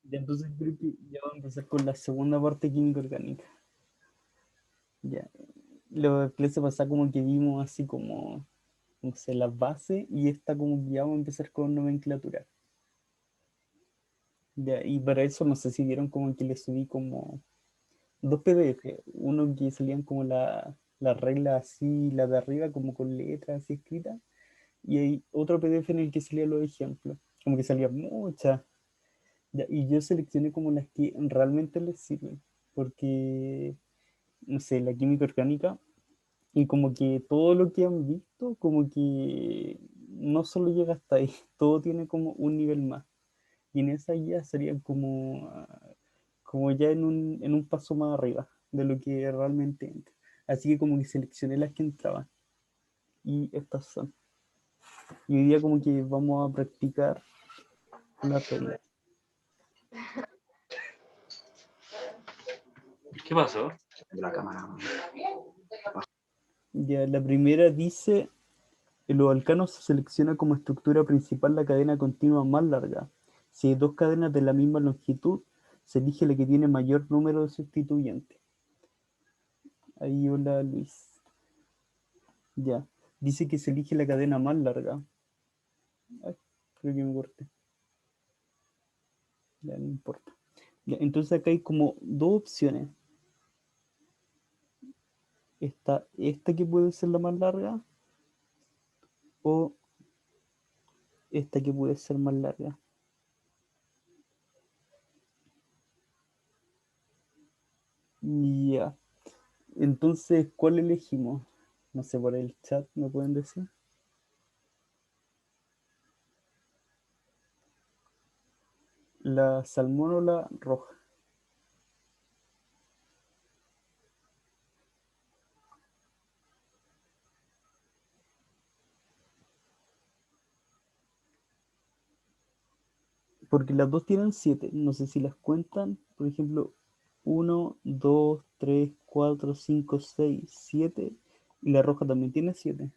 Ya, entonces creo que ya vamos a empezar con la segunda parte química orgánica. Ya. La clase pasada como que vimos así como, no sé, las bases y esta como que ya vamos a empezar con nomenclatura. Ya, y para eso no sé si vieron como que le subí como dos PDF, uno que salían como la regla así, la de arriba como con letras así escritas, y hay otro PDF en el que salían los ejemplos, como que salían muchas. Ya, y yo seleccioné como las que realmente les sirven, porque, no sé, la química orgánica, y como que todo lo que han visto, como que no solo llega hasta ahí, todo tiene como un nivel más. Y en esa guía serían como, como ya en un paso más arriba de lo que realmente entra. Así que como que seleccioné las que entraban. Y estas son. Y hoy día como que vamos a practicar las reglas. ¿Qué pasó? La cámara. Ya, la primera dice, en los alcanos se selecciona como estructura principal la cadena continua más larga. Si hay dos cadenas de la misma longitud, se elige la que tiene mayor número de sustituyentes. Ahí hola Luis. Ya. Dice que se elige la cadena más larga. Ay, creo que me corté. Ya no importa. Ya, entonces acá hay como dos opciones. Está esta que puede ser la más larga o esta que puede ser más larga. Ya. Entonces, ¿cuál elegimos? No sé, por el chat me pueden decir. La salmón o la roja. Porque las dos tienen 7. No sé si las cuentan. Por ejemplo, uno, 2, 3, 4, 5, 6, 7. Y la roja también tiene 7.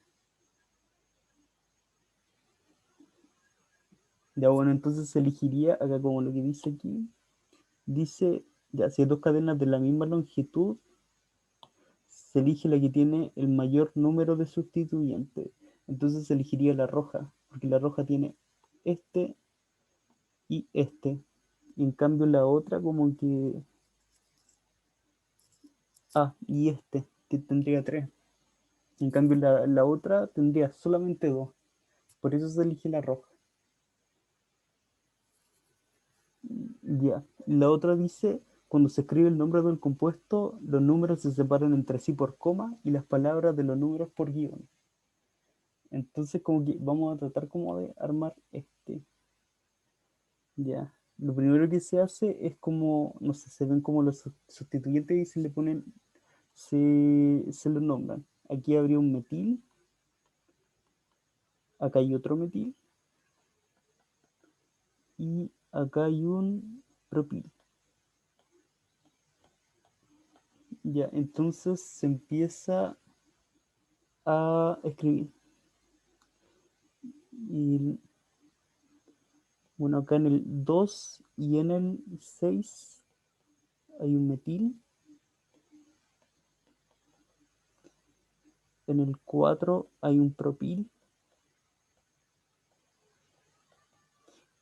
Ya bueno, entonces se elegiría acá como lo que dice aquí. Dice, ya si hay dos cadenas de la misma longitud, se elige la que tiene el mayor número de sustituyentes. Entonces se elegiría la roja, porque la roja tiene este y este. Y en cambio la otra como que... Ah, y este, que tendría tres. En cambio la otra tendría solamente dos. Por eso se elige la roja. Ya. La otra dice, cuando se escribe el nombre del compuesto, los números se separan entre sí por coma y las palabras de los números por guión. Entonces como que vamos a tratar como de armar este. Ya. Lo primero que se hace es como, no sé, se ven como los sustituyentes y se le ponen, se los nombran. Aquí habría un metil, acá hay otro metil y acá hay un propil. Ya, entonces se empieza a escribir. Y bueno, acá en el 2 y en el 6 hay un metil. En el 4 hay un propil.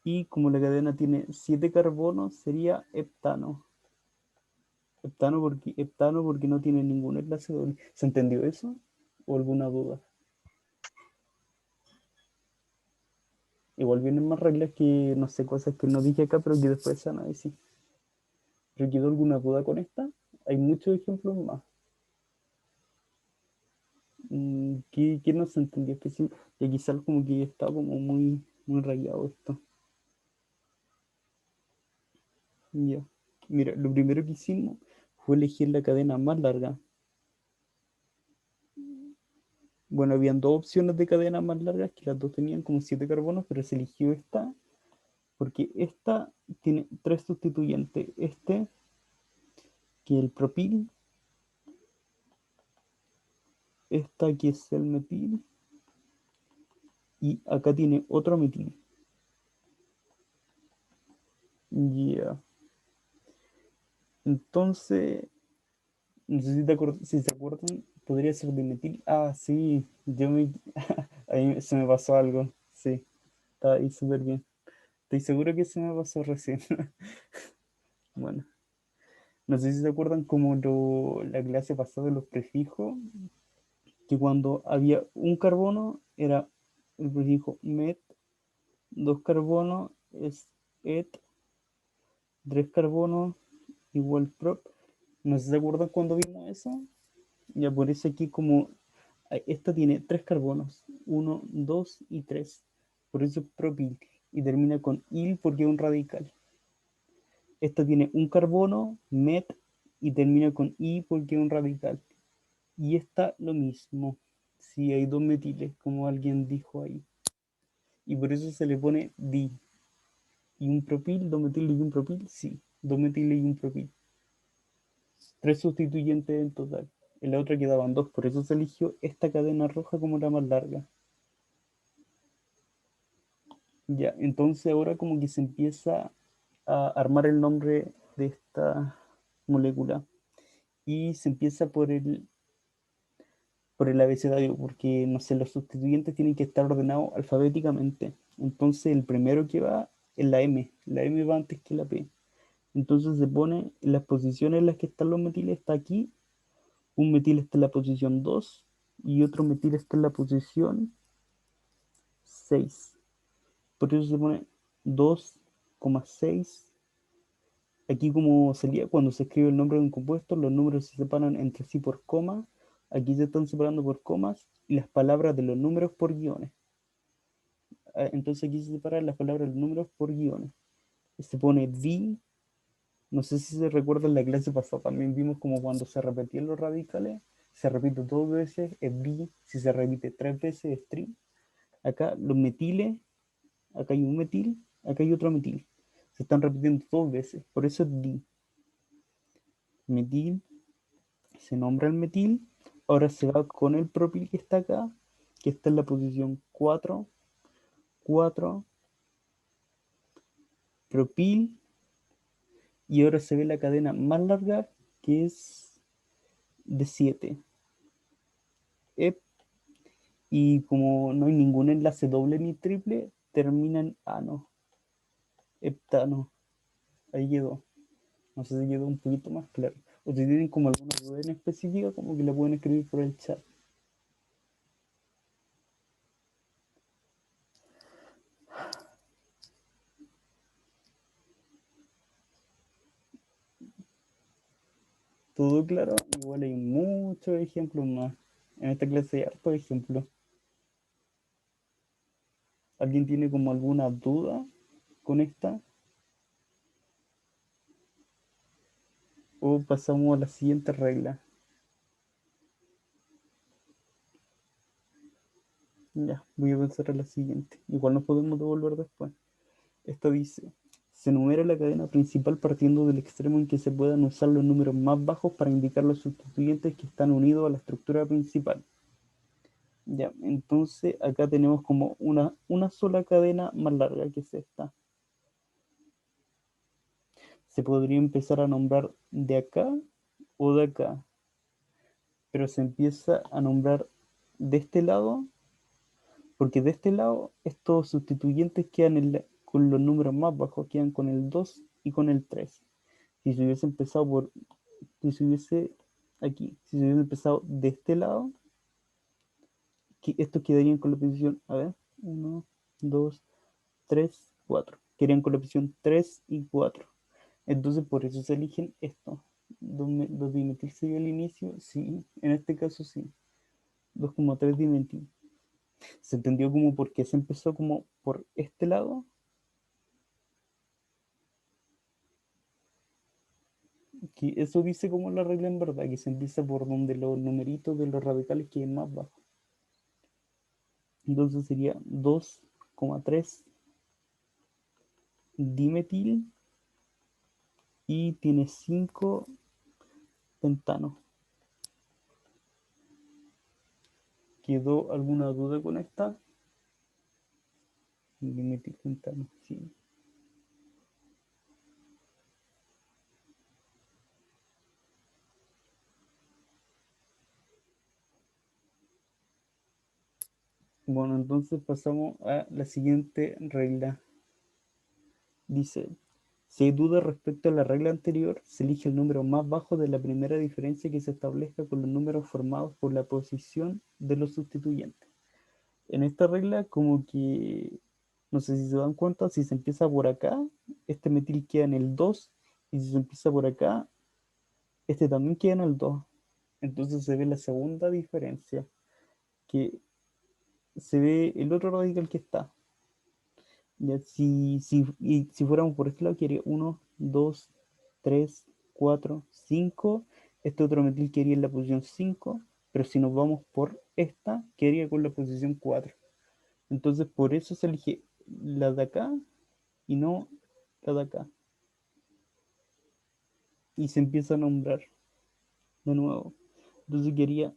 Y como la cadena tiene 7 carbonos, sería heptano. Heptano porque no tiene ningún enlace doble. ¿Se entendió eso? ¿O alguna duda? Igual vienen más reglas que, no sé, cosas que no dije acá, pero que después se van a decir. ¿Pero quedó alguna duda con esta? Hay muchos ejemplos más. ¿Qué no se entendió? Es que sí, y quizás como que está como muy rayado esto. Ya. Mira, lo primero que hicimos fue elegir la cadena más larga. Bueno, habían dos opciones de cadena más largas que las dos tenían como 7 carbonos, pero se eligió esta porque esta tiene tres sustituyentes. Este, que es el propil, esta que es el metil, y acá tiene otro metil. Ya. Entonces, no sé si se acuerdan, podría ser dimetil. Ah, sí, ahí se me pasó algo. Sí, está ahí súper bien. Estoy seguro que se me pasó recién. Bueno, no sé si se acuerdan como la clase pasada de los prefijos, que cuando había un carbono era el prefijo met, dos carbonos es et, tres carbonos igual prop. No sé si se acuerdan cuando vimos eso. Ya por eso aquí como esta tiene tres carbonos, uno, dos y tres. Por eso es propil. Y termina con il porque es un radical. Esta tiene un carbono, met, y termina con i porque es un radical. Y esta lo mismo. Si hay dos metiles, como alguien dijo ahí. Y por eso se le pone di. Y un propil, dos metiles y un propil, sí. Dos metiles y un propil. Tres sustituyentes en total. En la otra quedaban dos, por eso se eligió esta cadena roja como la más larga. Ya, entonces ahora como que se empieza a armar el nombre de esta molécula y se empieza por el abecedario, porque no sé, los sustituyentes tienen que estar ordenados alfabéticamente. Entonces el primero que va es la M va antes que la P. Entonces se pone en las posiciones en las que están los metiles, está aquí, un metil está en la posición 2 y otro metil está en la posición 6. Por eso se pone 2,6. Aquí como salía cuando se escribe el nombre de un compuesto, los números se separan entre sí por coma. Aquí se están separando por comas y las palabras de los números por guiones. Entonces aquí se separan las palabras de los números por guiones. Se pone di, no sé si se recuerda en la clase pasada, también vimos como cuando se repetían los radicales, se repite dos veces, es bi, si se repite tres veces es tri. Acá los metiles, acá hay un metil, acá hay otro metil. Se están repitiendo dos veces, por eso es di. Metil, se nombra el metil, ahora se va con el propil que está acá, que está en la posición 4, 4, propil, y ahora se ve la cadena más larga que es de 7. Y como no hay ningún enlace doble ni triple, termina en ano, heptano. Ahí quedó. No sé si quedó un poquito más claro. O si tienen como alguna duda en específica, como que la pueden escribir por el chat. ¿Todo claro? Igual hay muchos ejemplos más. En esta clase hay hartos ejemplos. ¿Alguien tiene como alguna duda con esta? O pasamos a la siguiente regla. Ya, voy a pasar a la siguiente. Igual nos podemos devolver después. Esta dice, se enumera la cadena principal partiendo del extremo en que se puedan usar los números más bajos para indicar los sustituyentes que están unidos a la estructura principal. Ya, entonces acá tenemos como una sola cadena más larga que es esta. Se podría empezar a nombrar de acá o de acá, pero se empieza a nombrar de este lado, porque de este lado estos sustituyentes quedan con los números más bajos, quedan con el 2 y con el 3. Si se hubiese empezado por, si se hubiese aquí, si se hubiese empezado de este lado, estos quedarían con la posición, a ver, uno, 2, 3, 4. Quedarían con la posición 3 y 4. Entonces por eso se eligen esto. ¿Dos dimetil sería el inicio? Sí, en este caso sí. 2,3 dimetil. ¿Se entendió como por qué se empezó como por este lado? Que eso dice como la regla en verdad, que se empieza por donde los numeritos de los radicales queden más bajos. Entonces sería 2,3 dimetil y tiene 5 pentanos. ¿Quedó alguna duda con esta? Dimetil pentano, sí. Bueno, entonces pasamos a la siguiente regla. Dice, si hay duda respecto a la regla anterior, se elige el número más bajo de la primera diferencia que se establezca con los números formados por la posición de los sustituyentes. En esta regla, como que, no sé si se dan cuenta, si se empieza por acá, este metil queda en el 2, y si se empieza por acá, este también queda en el 2. Entonces se ve la segunda diferencia, que se ve el otro radical que está. Ya, si fuéramos por este lado, quedaría uno 2 3 4 5. Este otro metil quedaría en la posición 5, pero si nos vamos por esta, quedaría con la posición 4. Entonces, por eso se elige la de acá y no la de acá. Y se empieza a nombrar de nuevo. Entonces, quedaría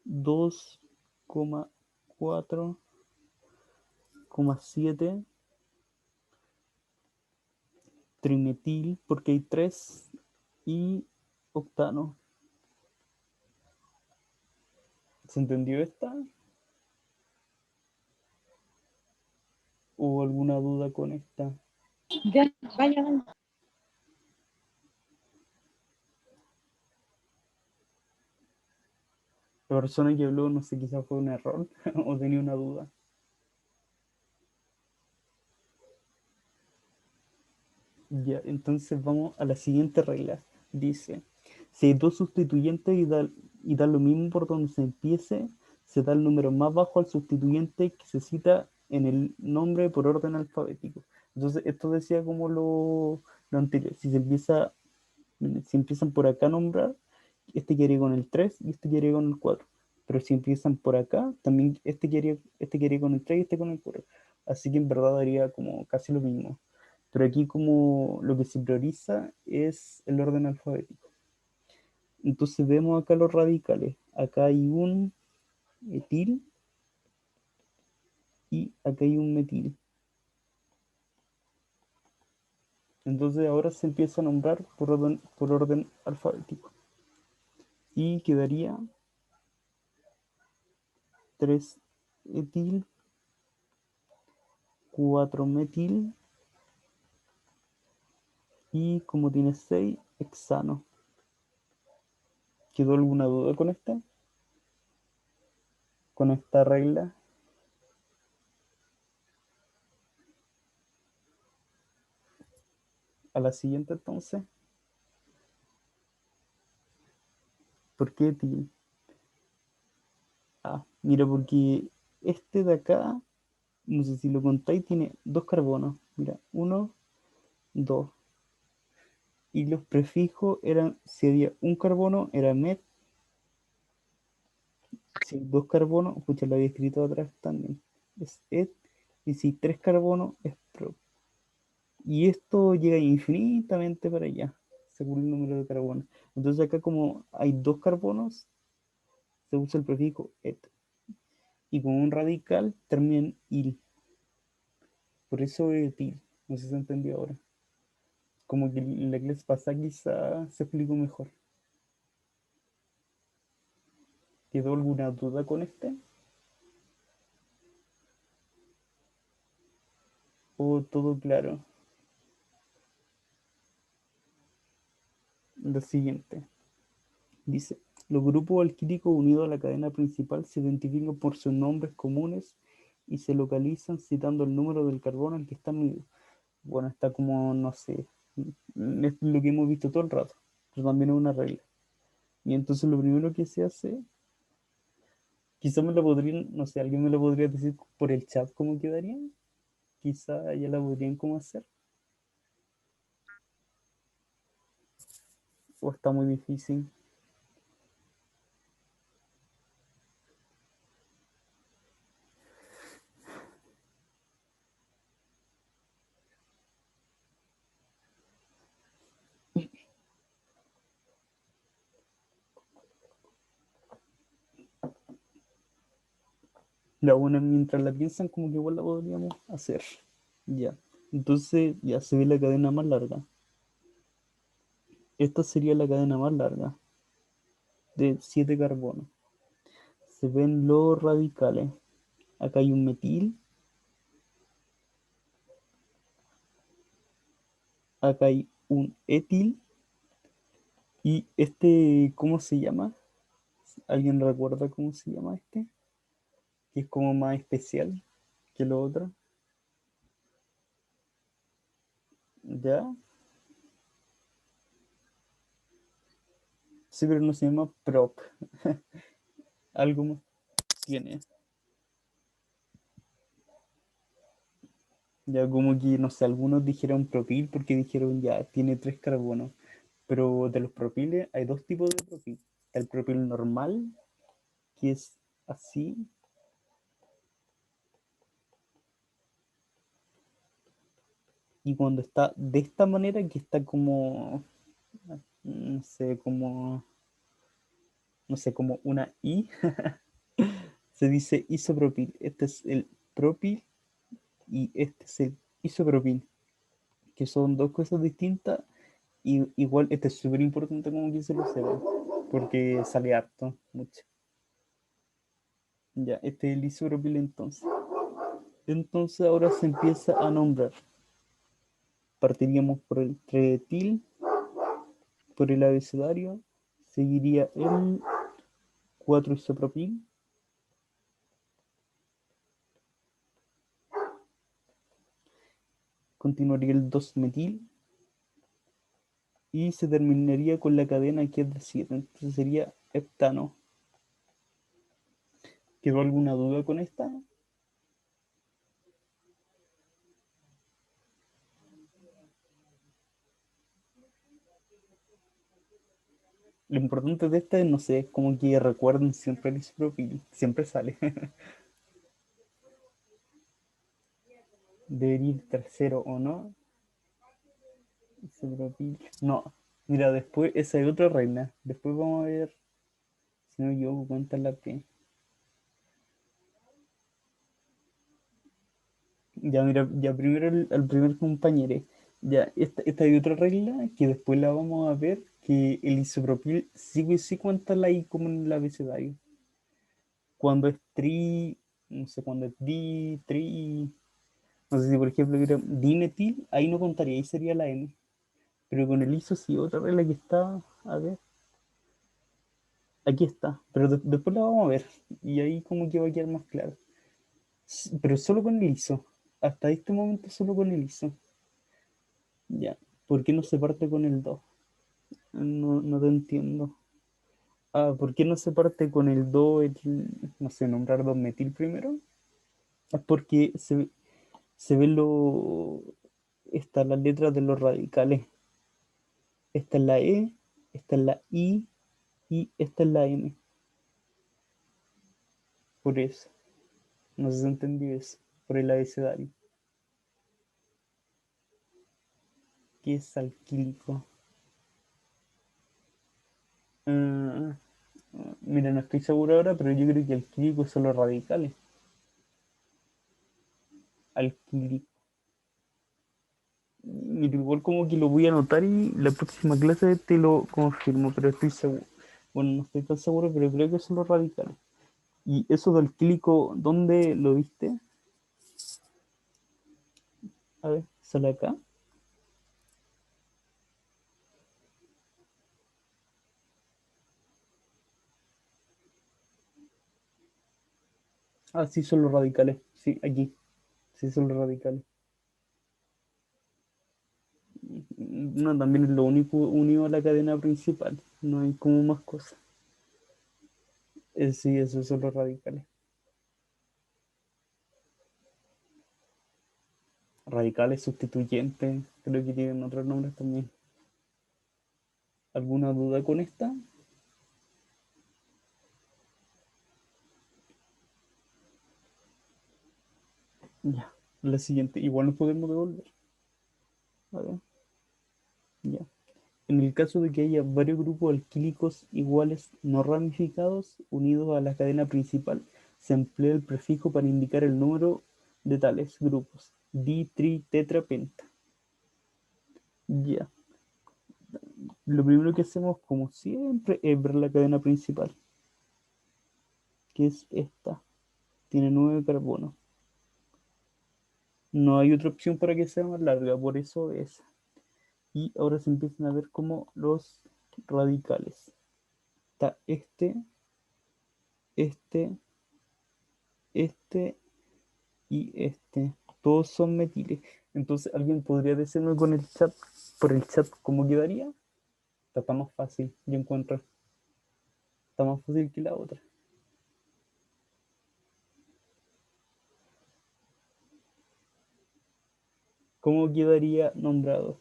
2,4,7 trimetil, porque hay 3 y octano. ¿Se entendió esta? ¿O alguna duda con esta? Ya, vaya, vaya. La persona que habló, no sé, quizás fue un error o tenía una duda. Ya, entonces vamos a la siguiente regla. Dice, si hay dos sustituyentes y da lo mismo por donde se empiece, se da el número más bajo al sustituyente que se cita en el nombre por orden alfabético. Entonces, esto decía como lo anterior. Si empiezan por acá a nombrar, este quedaría con el 3 y este quedaría con el 4. Pero si empiezan por acá, también este quedaría con el 3 y este con el 4. Así que en verdad daría como casi lo mismo. Pero aquí como lo que se prioriza es el orden alfabético. Entonces vemos acá los radicales. Acá hay un etil y acá hay un metil. Entonces ahora se empieza a nombrar por orden alfabético. Y quedaría 3 etil, 4 metil y como tiene 6 hexano. ¿Quedó alguna duda con esta regla? A la siguiente entonces. ¿Por qué etil? Ah, mira, porque este de acá, no sé si lo contáis, tiene dos carbonos. Mira, uno, dos. Y los prefijos eran, si había un carbono, era met. Si hay dos carbonos, escucha, lo había escrito atrás también, es et. Y si hay tres carbonos, es prop. Y esto llega infinitamente para allá, según el número de carbonos. Entonces acá como hay dos carbonos, se usa el prefijo et. Y como un radical, termina en il. Por eso es etil. No sé si se entendió ahora. Como que en la clase pasada quizá se explicó mejor. ¿Quedó alguna duda con este? ¿O todo claro? Lo siguiente. Dice, los grupos alquílicos unidos a la cadena principal se identifican por sus nombres comunes y se localizan citando el número del carbono al que están unidos. Bueno, está como, no sé, es lo que hemos visto todo el rato, pero también es una regla. Y entonces lo primero que se hace, quizá me lo podrían, no sé, alguien me lo podría decir por el chat cómo quedaría, quizá ya la podrían cómo hacer, o está muy difícil. La buena, mientras la piensan, como que igual la podríamos hacer. Ya. Entonces ya se ve la cadena más larga. Esta sería la cadena más larga de 7 carbonos. Se ven los radicales. acá hay un metil, acá hay un etil, y este, ¿cómo se llama? ¿Alguien recuerda cómo se llama este? Que es como más especial que lo otro. ¿Ya? Sí, pero no se llama prop. Algo más tiene. Ya como que, no sé, algunos dijeron propil porque dijeron ya, tiene 3 carbonos. Pero de los propiles hay dos tipos de propil. El propil normal, que es así, y cuando está de esta manera, que está como, no sé, como una I, se dice isopropil. Este es el propil y este es el isopropil, que son dos cosas distintas. Y igual, este es súper importante como que se lo sepa, porque sale harto, mucho. Ya, este es el isopropil entonces. Entonces ahora se empieza a nombrar. Partiríamos por el tretil, por el abecedario, seguiría el 4-isopropil, continuaría el 2-metil y se terminaría con la cadena que es de 7. Entonces sería heptano. ¿Quedó alguna duda con esta? Lo importante de esta es, no sé, es como que recuerden siempre el isopropil, siempre sale. Debería ir tercero o no. Isopropil. No, mira, después esa es otra regla. Después vamos a ver, si no me equivoco, cuánta es la P. Ya, mira, ya primero al primer compañero. Ya, esta hay otra regla que después la vamos a ver, que el isopropil sí o sí cuenta la I como en el abecedario. Cuando es tri, no sé, cuando es di, tri, no sé si por ejemplo hubiera dimetil, ahí no contaría, ahí sería la N. Pero con el iso sí, otra regla que está, a ver, aquí está, pero después la vamos a ver y ahí como que va a quedar más claro. Pero solo con el iso, hasta este momento solo con el iso. Ya, ¿por qué no se parte con el 2? No, no te entiendo. Ah, ¿por qué no se parte con el 2, no sé, nombrar 2-metil primero? Es porque se ven estas las letras de los radicales. Esta es la E, esta es la I y esta es la M. Por eso. No sé si entendí eso. Por el abecedario. ¿Qué es alquílico? Ah, mira, no estoy seguro ahora, pero yo creo que alquílico son los radicales. Alquílico. Mira, igual como que lo voy a anotar y la próxima clase te lo confirmo, pero estoy seguro. Bueno, no estoy tan seguro, pero creo que son los radicales. ¿Y eso del alquílico, dónde lo viste? A ver, sale acá. Ah, sí, son los radicales. Sí, aquí. Sí, son los radicales. No, también es lo único unido a la cadena principal. No hay como más cosas. Sí, esos son los radicales. Radicales sustituyentes, creo que tienen otros nombres también. ¿Alguna duda con esta? Ya. La siguiente, igual nos podemos devolver. A ver, ya. En el caso de que haya varios grupos alquílicos iguales no ramificados unidos a la cadena principal, se emplea el prefijo para indicar el número de tales grupos. Di, tri, tetra, penta. Ya. Lo primero que hacemos, como siempre, es ver la cadena principal, que es esta. tiene 9 carbonos. No hay otra opción para que sea más larga, por eso es. Y ahora se empiezan a ver como los radicales. Está este, este y este. Todos son metiles. Entonces, ¿alguien podría decirme con el chat, por el chat, cómo quedaría? Está más fácil, yo encuentro. Está más fácil que la otra. ¿Cómo quedaría nombrado?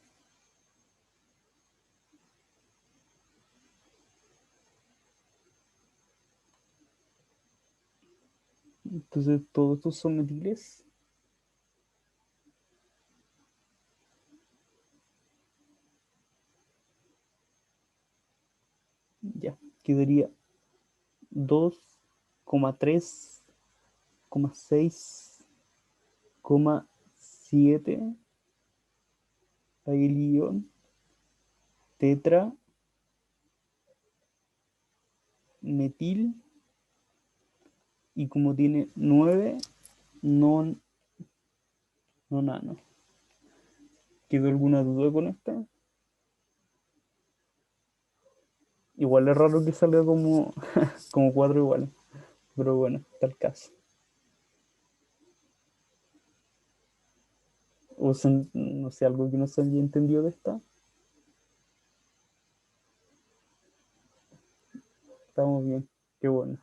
Entonces, todos estos son metiles. Ya, quedaría 2,3,6,7 guión tetra metil, y como tiene 9 non nonano. ¿Quedó alguna duda con esta? Igual es raro que salga como 4 iguales, pero bueno, está el caso. O sea, no sé, algo que no se haya entendido de esta. Estamos bien, qué bueno.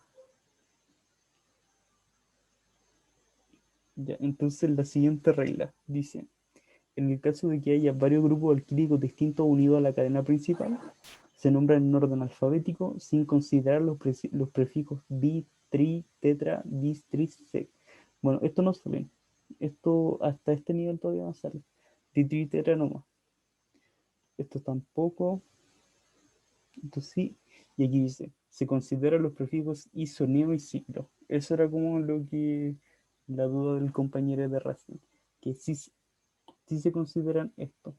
Ya, entonces la siguiente regla dice: en el caso de que haya varios grupos alquílicos distintos unidos a la cadena principal, se nombran en orden alfabético sin considerar los prefijos bi, tri, tetra, bis, tris, sec. Bueno, esto no sale. Esto hasta este nivel todavía no sale. Di, tri, tetra nomás. Esto tampoco. Esto sí. Y aquí dice: se consideran los prefijos iso, neo y ciclo. Eso era como lo que la duda del compañero de Racing. Que sí se consideran esto.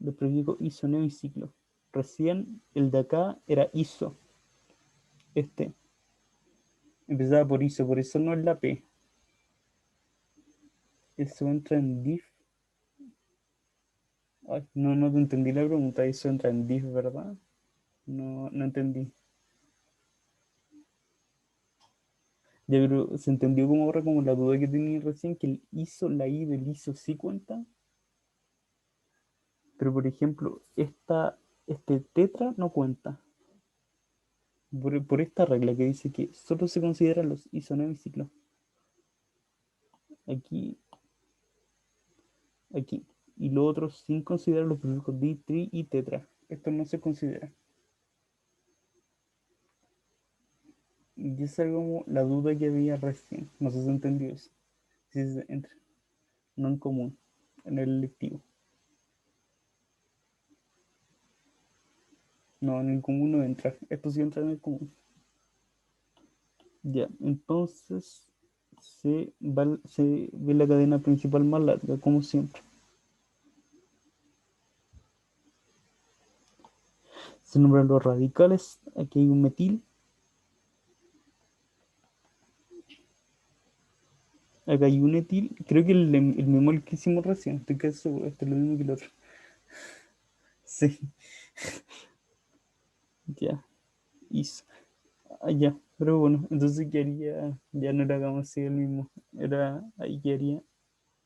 Los prefijos iso, neo y ciclo. Recién el de acá era iso. Este empezaba por iso, por eso no es la P. Eso entra en diff. Ay, no te entendí la pregunta. Eso entra en diff, ¿verdad? No entendí. Ya, pero se entendió como ahora como la duda que tenía recién, que el iso, la I del iso sí cuenta. Pero por ejemplo, este tetra no cuenta. Por esta regla que dice que solo se consideran los isonemiciclos. Aquí, aquí. Y los otros sin considerar los prefijos di, tri y tetra. Esto no se considera. Y esa es como la duda que había recién. No sé si se entendió eso. Si se entra. No en común. En el lectivo. No, en el común no entra. Esto sí entra en el común. Ya, entonces se ve la cadena principal más larga, como siempre. Se nombran los radicales. Aquí hay un metil. Acá hay un etil. Creo que el mismo el que hicimos recién. Estoy casi seguro. Este es lo mismo que el otro. Sí, ya. Hizo. Ah, ya. Pero bueno, entonces quedaría. Ya no era hagamos así el mismo. Era ahí quedaría.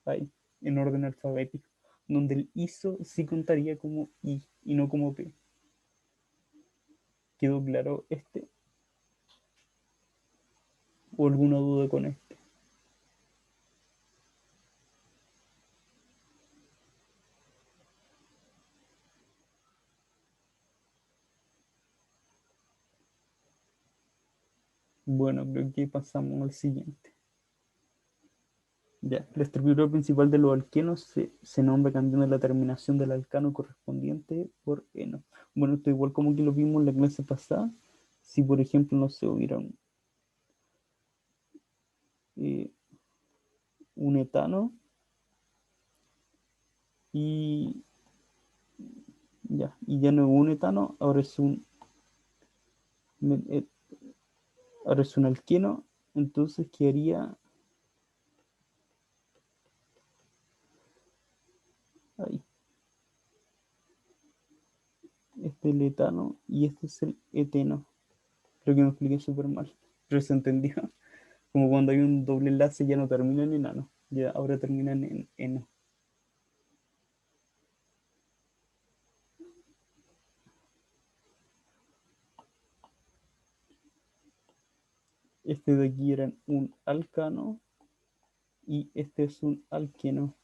Ahí. En orden alfabético. Donde el ISO sí contaría como I y no como P. ¿Quedó claro este? ¿O alguna duda con este? Bueno, creo que pasamos al siguiente. Ya, la estructura principal de los alquenos se nombra cambiando la terminación del alcano correspondiente por eno. Bueno, esto igual como que lo vimos en la clase pasada. Si por ejemplo no se hubiera eh, un etano y ya no es un etano, ahora es un alqueno. Entonces quedaría ahí. Este es el etano y este es el eteno. Creo que me expliqué súper mal, pero se entendió. Como cuando hay un doble enlace ya no termina en enano, ya ahora terminan en eno. Este de aquí era un alcano y este es un alqueno.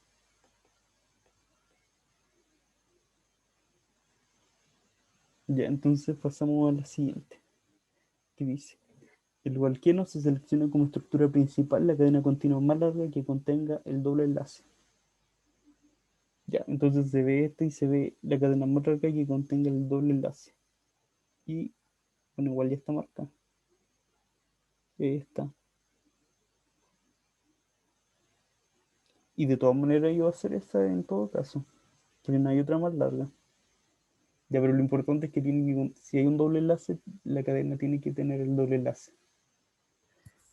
Ya, entonces pasamos a la siguiente, que dice, el alqueno se selecciona como estructura principal la cadena continua más larga que contenga el doble enlace. Ya, entonces se ve esta y se ve la cadena más larga que contenga el doble enlace. Y bueno, igual ya está marcada. Esta. Y de todas maneras iba a ser esa en todo caso, porque no hay otra más larga. Ya, pero lo importante es que si hay un doble enlace, la cadena tiene que tener el doble enlace.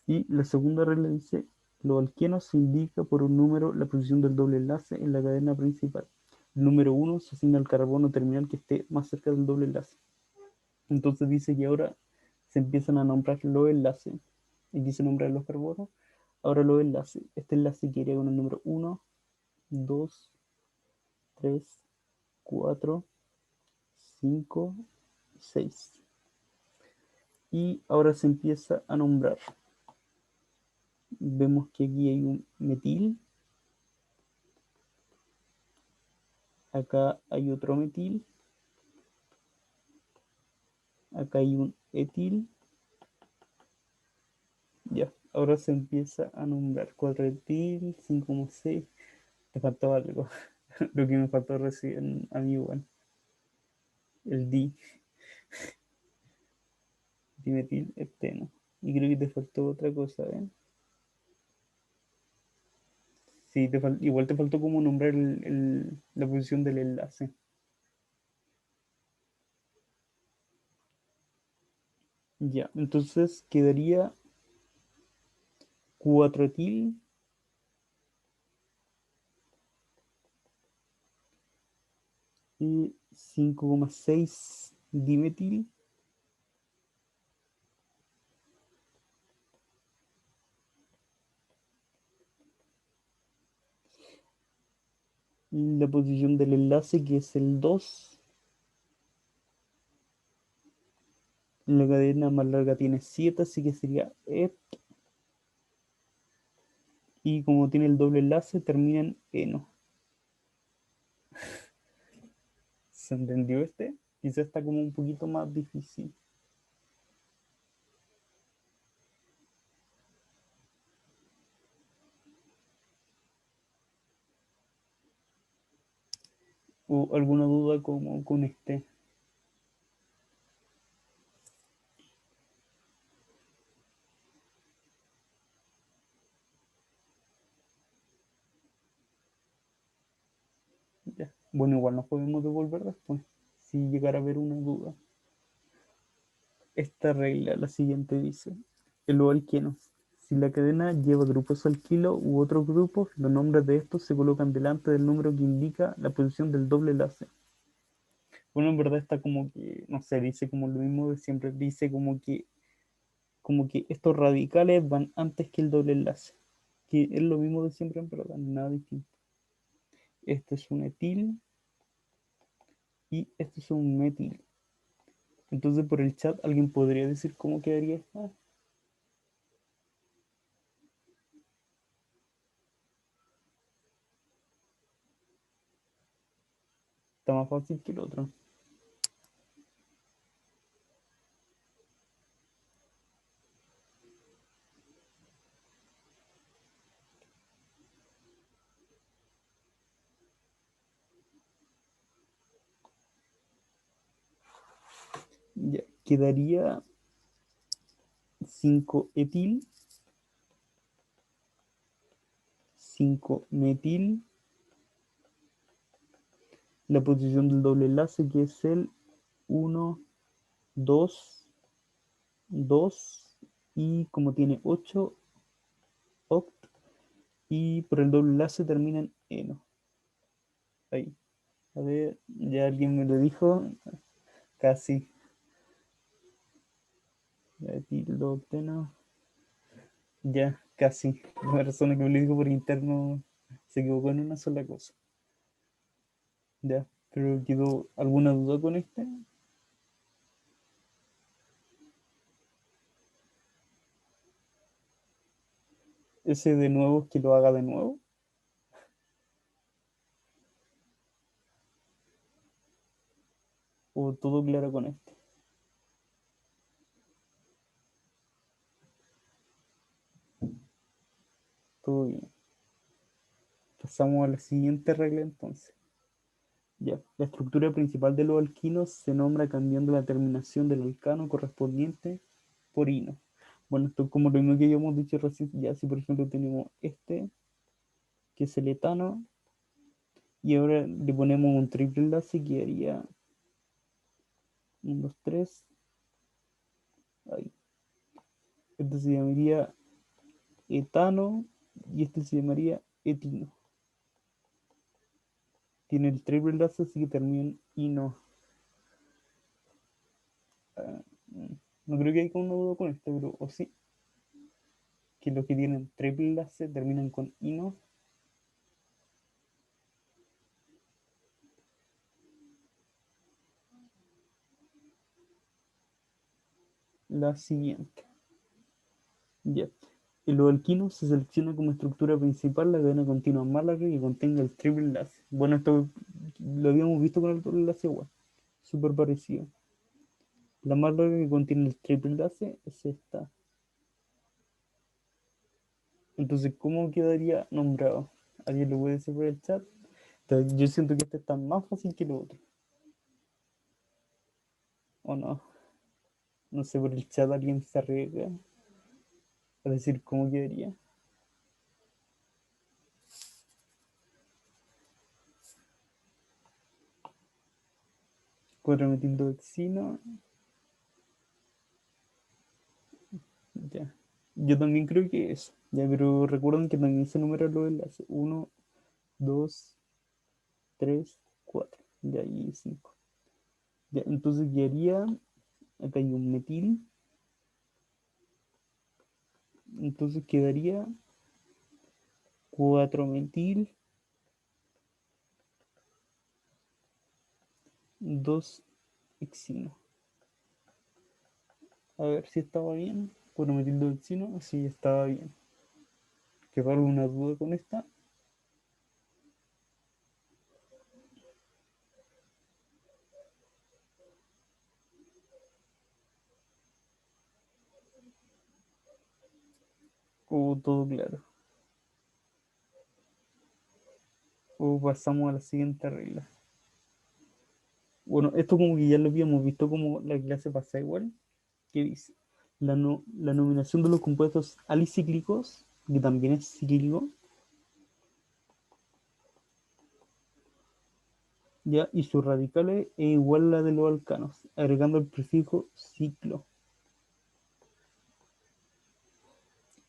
Y la segunda regla dice, los alquenos se indica por un número la posición del doble enlace en la cadena principal. El número 1 se asigna al carbono terminal que esté más cerca del doble enlace. Entonces dice que ahora se empiezan a nombrar los enlaces. Aquí se nombran los carbonos. Ahora los enlaces. Este enlace quedaría con el número 1, 2, 3, 4, 5, 6. Y ahora se empieza a nombrar. Vemos que aquí hay un metil. Acá hay otro metil. Acá hay un etil. Ya, ahora se empieza a nombrar 4 etil, 5,6. Te faltó algo. Lo que me faltó recién a mí igual. El dimetil eteno. Y creo que te faltó otra cosa, ¿eh? Sí, igual te faltó como nombrar la posición del enlace. Ya, entonces quedaría 4 etil y 5,6 dimetil. La posición del enlace que es el 2. La cadena más larga tiene 7, así que sería et. Y como tiene el doble enlace, termina en eno. ¿Se entendió este? Quizá está como un poquito más difícil. ¿O alguna duda como con este? Ya. Bueno, igual nos podemos devolver después, si llegara a haber una duda. Esta regla, la siguiente dice, el alqueno. Si la cadena lleva grupos alquilo u otros grupos, los nombres de estos se colocan delante del número que indica la posición del doble enlace. Bueno, en verdad está como que, no sé, dice como lo mismo de siempre, dice como que estos radicales van antes que el doble enlace, que es lo mismo de siempre, en verdad, nada distinto. Este es un etil y este es un metil. Entonces por el chat alguien podría decir cómo quedaría esta. Está más fácil que el otro. Ya, quedaría 5 etil, 5 metil, la posición del doble enlace que es el 1, 2, 2 y como tiene 8 oct y por el doble enlace termina en eno. Ahí. A ver, ya alguien me lo dijo. Casi. Ya, tildo octeno. Ya, casi. La persona que me lo dijo por interno se equivocó en una sola cosa. Ya, pero quedó alguna duda con este. Ese de nuevo, que lo haga de nuevo. O todo claro con este. Todo bien. Pasamos a la siguiente regla entonces. Ya, la estructura principal de los alquinos se nombra cambiando la terminación del alcano correspondiente por ino. Bueno, esto es como lo mismo que habíamos dicho recién. Ya, si por ejemplo tenemos este, que es el etano, y ahora le ponemos un triple enlace que haría 1, 2, 3. Ahí. Este se llamaría etano y este se llamaría etino. Tiene el triple enlace, así que termina en ino. Ah, no creo que haya una duda con esto, pero o sí, que los que tienen triple enlace terminan con ino. La siguiente. Ya. En los alquinos se selecciona como estructura principal la cadena continua más larga que contenga el triple enlace. Bueno, esto lo habíamos visto con el doble enlace igual. Súper parecido. La más larga que contiene el triple enlace es esta. Entonces, ¿cómo quedaría nombrado? ¿Alguien lo puede decir por el chat? Entonces, yo siento que este está más fácil que lo otro. ¿O no? No sé, por el chat alguien se arriesga a decir cómo quedaría. 4-metildoxino. Ya. Yo también creo que eso. Ya, pero recuerden que también se numeran los enlaces. 1, 2, 3, 4. Ya, y 5. Ya, entonces quedaría. Acá hay un metil. Entonces quedaría 4 metil, 2 hexino. A ver si estaba bien. 4 metil 2 hexino. Sí, estaba bien. ¿Quedó alguna duda con esta? O todo claro. O pasamos a la siguiente regla. Bueno, esto como que ya lo habíamos visto como la clase pasa igual. ¿Qué dice? La nominación de los compuestos alicíclicos, que también es cíclico, ya, y sus radicales es igual a la de los alcanos, agregando el prefijo ciclo.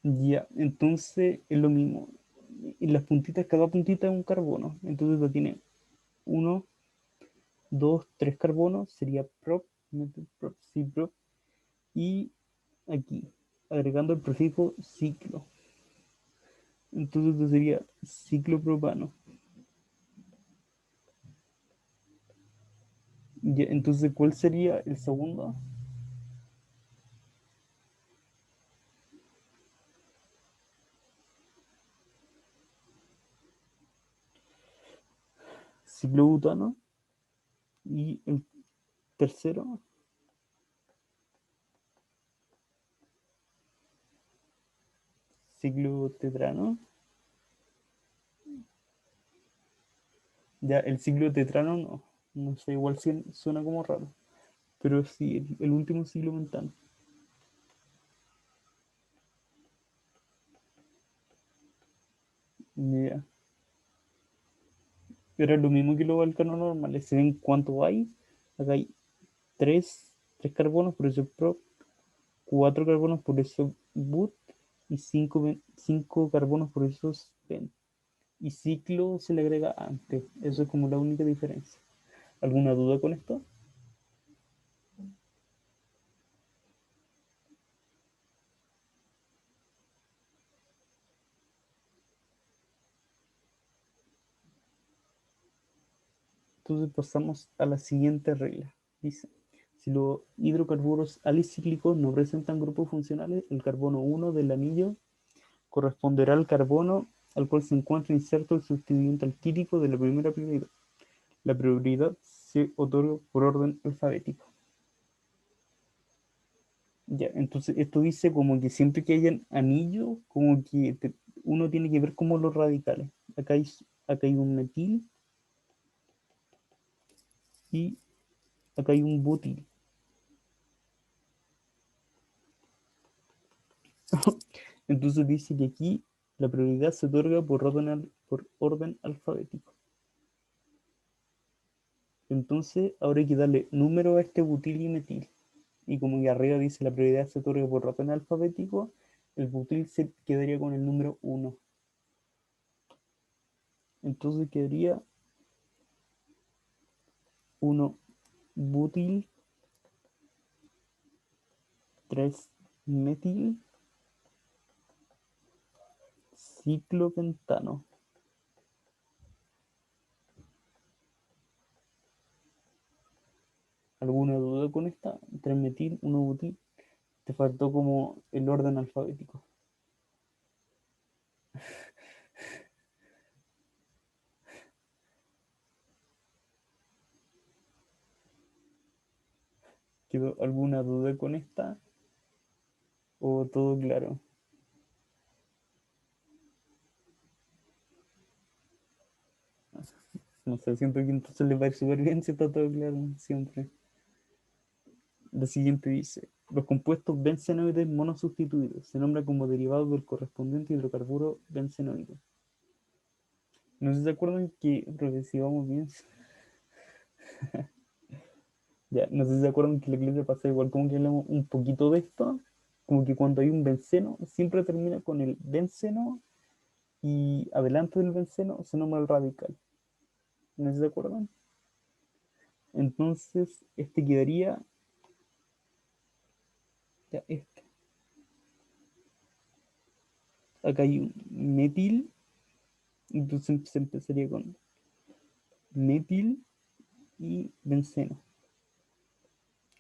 Ya, entonces es lo mismo. Y las puntitas, cada puntita es un carbono. Entonces lo tiene uno, dos, tres carbonos, sería prop, prop, sí, prop. Y aquí, agregando el prefijo ciclo. Entonces esto sería ciclopropano. Ya, entonces, ¿cuál sería el segundo? Ciclobutano. Y el tercero, ciclotetrano. Ya, el ciclotetrano no. No sé, igual suena como raro. Pero sí, el último ciclo mentano. Ya. Pero es lo mismo que los alcanos normales. Se ven cuánto hay. Acá hay tres carbonos, por eso es pro. Cuatro carbonos, por eso but y 5 carbonos por esos pen. Y ciclo se le agrega antes. Eso es como la única diferencia. ¿Alguna duda con esto? Entonces pasamos a la siguiente regla. Dice, si los hidrocarburos alicíclicos no presentan grupos funcionales, el carbono 1 del anillo corresponderá al carbono al cual se encuentra inserto el sustituyente alquílico de la primera prioridad. La prioridad se otorga por orden alfabético. Ya, entonces esto dice como que siempre que hayan anillo, como que uno tiene que ver como los radicales. Acá hay un metil y acá hay un butil. Entonces dice que aquí la prioridad se otorga por orden alfabético. Entonces ahora hay que darle número a este butil y metil. Y como que arriba dice la prioridad se otorga por orden alfabético, el butil se quedaría con el número 1. Entonces quedaría 1 butil, 3 metil, ciclopentano. ¿Alguna duda con esta? 3 metil, 1 butil. Te faltó como el orden alfabético. ¿Quedó alguna duda con esta? ¿O todo claro? No sé, siento que entonces les va a ir súper bien si está todo claro, siempre. La siguiente dice, los compuestos bencenoides monosustituidos se nombran como derivados del correspondiente hidrocarburo bencenoide. No sé si se acuerdan que, pero si vamos bien, ya, no sé si se acuerdan que la clase pasa igual, como que hablamos un poquito de esto, como que cuando hay un benceno, siempre termina con el benceno y adelante del benceno se nombra el radical. ¿No sé si se acuerdan? Entonces, este quedaría, ya, este. Acá hay un metil, entonces se empezaría con metil y benceno.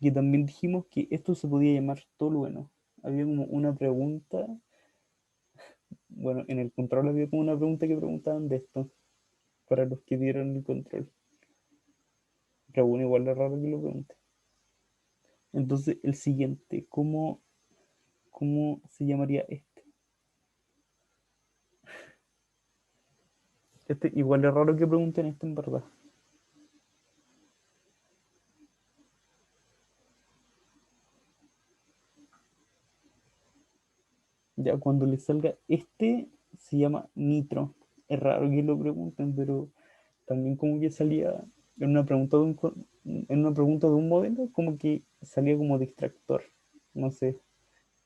Que también dijimos que esto se podía llamar tolueno. Había como una pregunta, bueno, en el control había como una pregunta que preguntaban de esto, para los que dieron el control. Pero bueno, igual es raro que lo pregunte. Entonces, el siguiente, ¿cómo se llamaría este? Este igual es raro que pregunten esto en verdad. Ya cuando le salga este, se llama nitro. Es raro que lo pregunten, pero también como que salía en una pregunta de un modelo, como que salía como distractor. No sé,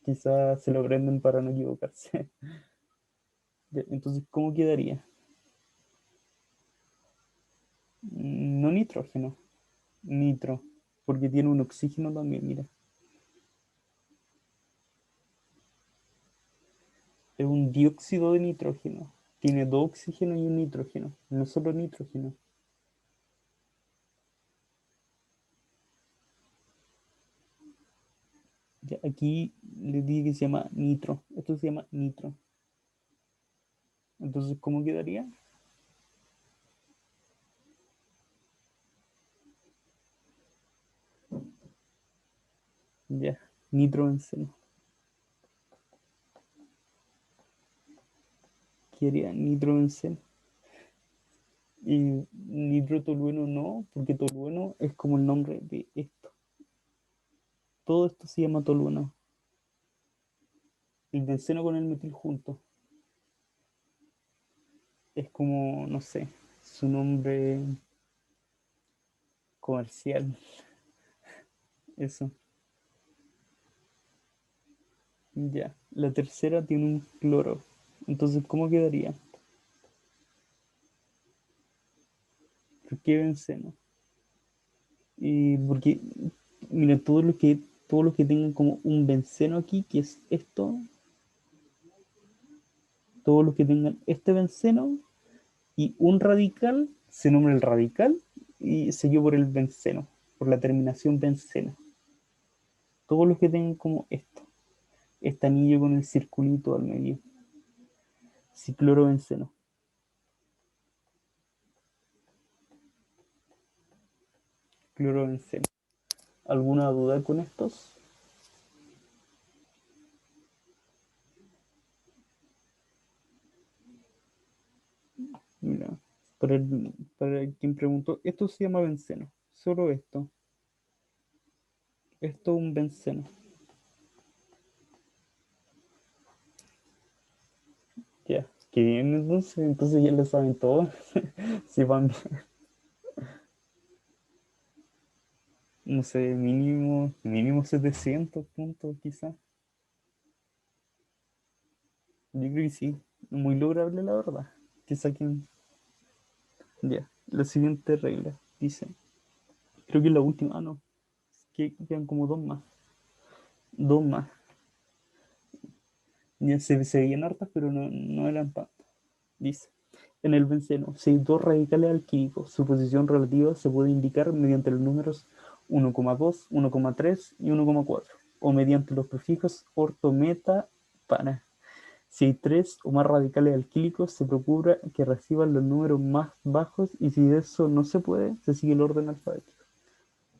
quizás se lo aprenden para no equivocarse. Ya, entonces, ¿cómo quedaría? No nitrógeno, nitro, porque tiene un oxígeno también, mira. Es un dióxido de nitrógeno. Tiene dos oxígenos y un nitrógeno, no solo nitrógeno. Ya, aquí les dije que se llama nitro. Esto se llama nitro. Entonces, ¿cómo quedaría? Ya, nitrobenceno. Quedaría nitrobenceno. Y nitrotolueno no, porque tolueno es como el nombre de esto. Todo esto se llama tolueno. El benceno con el metil junto. Es como, no sé, su nombre comercial. Eso. Ya. La tercera tiene un cloro. Entonces, ¿cómo quedaría? ¿Por qué benceno? Y porque, mira, todos los que tengan como un benceno aquí, que es esto, todos los que tengan este benceno y un radical, se nombra el radical y seguido por el benceno, por la terminación benceno. Todos los que tengan como esto, este anillo con el circulito al medio, ciclorobenceno. Clorobenceno. ¿Alguna duda con estos? Mira, para quien preguntó, esto se llama benceno. Solo esto. Esto es un benceno. Ya, qué bien entonces ya lo saben todo. Si van bien, no sé, mínimo 700 puntos quizás. Yo creo que sí, muy lograble la verdad. Que saquen, ya, la siguiente regla, dice, creo que es la última, no, que quedan como dos más. Ya se veían hartas, pero no eran tantas. Dice, en el benceno, si hay dos radicales alquílicos, su posición relativa se puede indicar mediante los números 1,2, 1,3 y 1,4, o mediante los prefijos orto, meta, para. Si hay tres o más radicales alquílicos, se procura que reciban los números más bajos y si eso no se puede, se sigue el orden alfabético.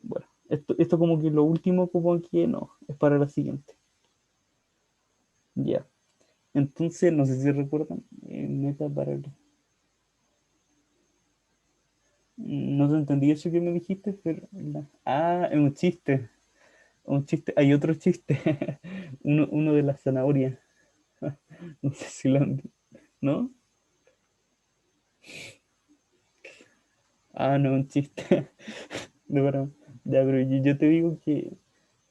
Bueno, esto como que lo último como que no, es para la siguiente. Ya. Entonces, no sé si recuerdan, meta para. No te entendí eso que me dijiste, pero. Ah, es un chiste. Un chiste. Hay otro chiste. Uno de la zanahoria. No sé si lo han. ¿No? Ah, no, un chiste. De verdad. Ya, pero yo te digo que.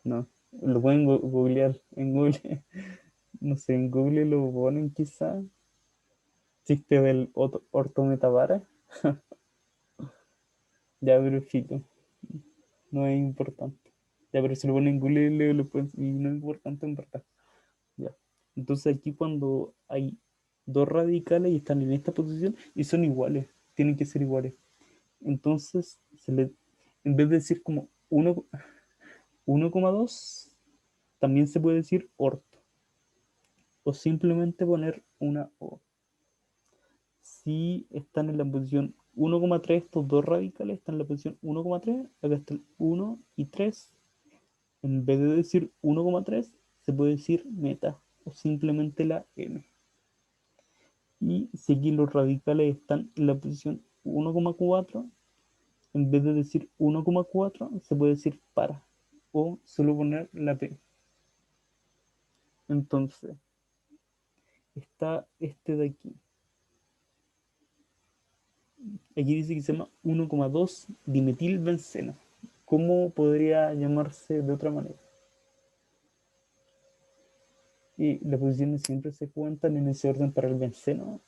No. Lo pueden googlear en Google. No sé, en Google lo ponen quizá. Chiste del ortometabara. Ya, pero filo. No es importante. Ya, pero si lo ponen en Google lo pueden. Y no es importante en verdad. Ya. Entonces aquí cuando hay dos radicales y están en esta posición y son iguales, tienen que ser iguales. Entonces, en vez de decir como 1,2, también se puede decir orto. O simplemente poner una O. Si están en la posición 1,3, estos dos radicales están en la posición 1,3, acá están 1 y 3. En vez de decir 1,3, se puede decir meta o simplemente la M. Y si aquí los radicales están en la posición 1,4, en vez de decir 1,4, se puede decir para. O solo poner la P. Entonces, está este de aquí. Aquí dice que se llama 1,2 dimetilbenceno. ¿Cómo podría llamarse de otra manera? Y las posiciones siempre se cuentan en ese orden para el benceno.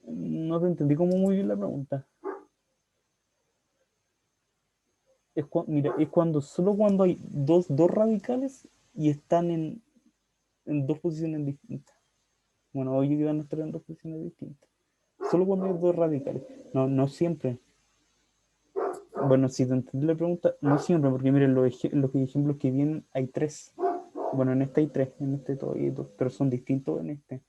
No te entendí como muy bien la pregunta. Mira, es solo cuando hay dos radicales y están en dos posiciones distintas. Bueno, hoy van a estar en dos posiciones distintas. Solo cuando hay dos radicales. No siempre. Bueno, si te entendí la pregunta, no siempre, porque miren, los ejemplos que vienen hay tres. Bueno, en este hay tres, en este todavía hay dos, pero son distintos en este.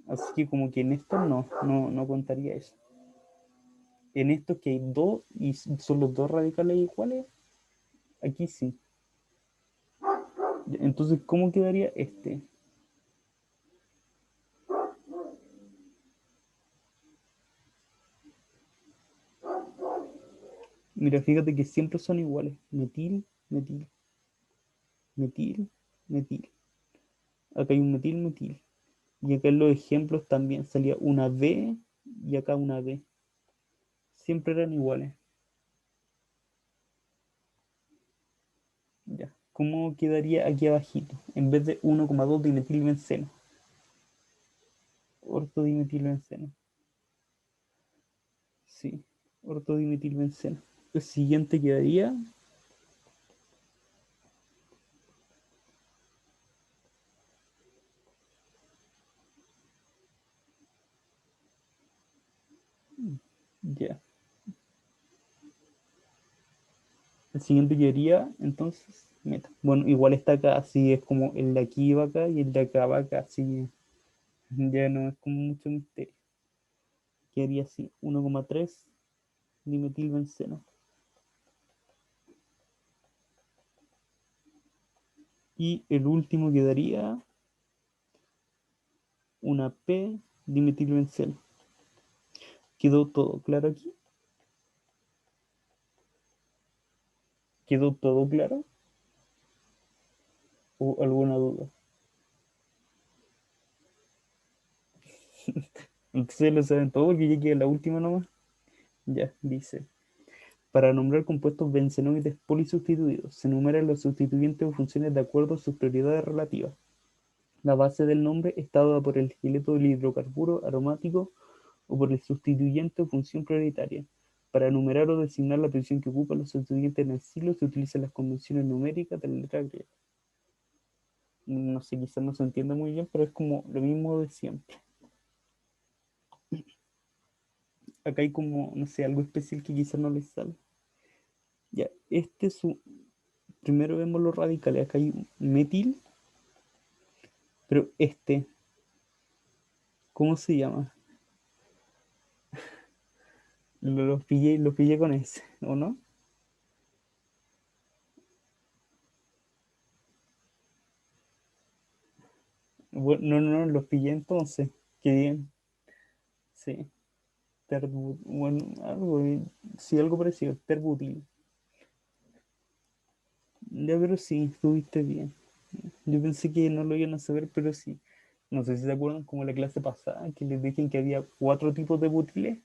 Así que como que en esto no contaría eso. En estos que hay dos y son los dos radicales iguales, aquí sí. Entonces, ¿cómo quedaría este? Mira, fíjate que siempre son iguales. Metil, metil, metil, metil. Acá hay un metil, metil. Y acá en los ejemplos también salía una B y acá una B. Siempre eran iguales. Ya. ¿Cómo quedaría aquí abajito? En vez de 1,2 dimetilbenceno. Ortodimetilbenceno. Sí, ortodimetilbenceno. El siguiente quedaría. Ya. El siguiente quedaría, entonces, meta. Bueno, igual está acá, así es como el de aquí va acá y el de acá va acá, así ya no es como mucho misterio. Quedaría así, 1,3 dimetilbenceno. Y el último quedaría una P dimetilbenceno. ¿Quedó todo claro aquí? ¿Quedó todo claro? ¿O alguna duda? Ustedes lo saben todo porque ya queda la última nomás. Ya, dice. Para nombrar compuestos bencenoides polisustituidos, se enumeran los sustituyentes o funciones de acuerdo a sus prioridades relativas. La base del nombre está dada por el esqueleto del hidrocarburo aromático o por el sustituyente o función prioritaria. Para enumerar o designar la posición que ocupan los sustituyentes en el siglo se utilizan las convenciones numéricas de la letra griega. No sé, quizás no se entiende muy bien, pero es como lo mismo de siempre. Acá hay como, no sé, algo especial que quizás no les sale. Ya, este es su. Primero vemos los radicales. Acá hay metil, pero este, ¿cómo se llama? Los pillé con ese, ¿o no? Bueno, no, no, no, los pillé entonces. Qué bien. Sí. Bueno, algo, sí, algo parecido. Terbutil. Ya, pero sí, estuviste bien. Yo pensé que no lo iban a saber, pero sí. No sé si se acuerdan como la clase pasada, que les dije que había 4 tipos de butiles.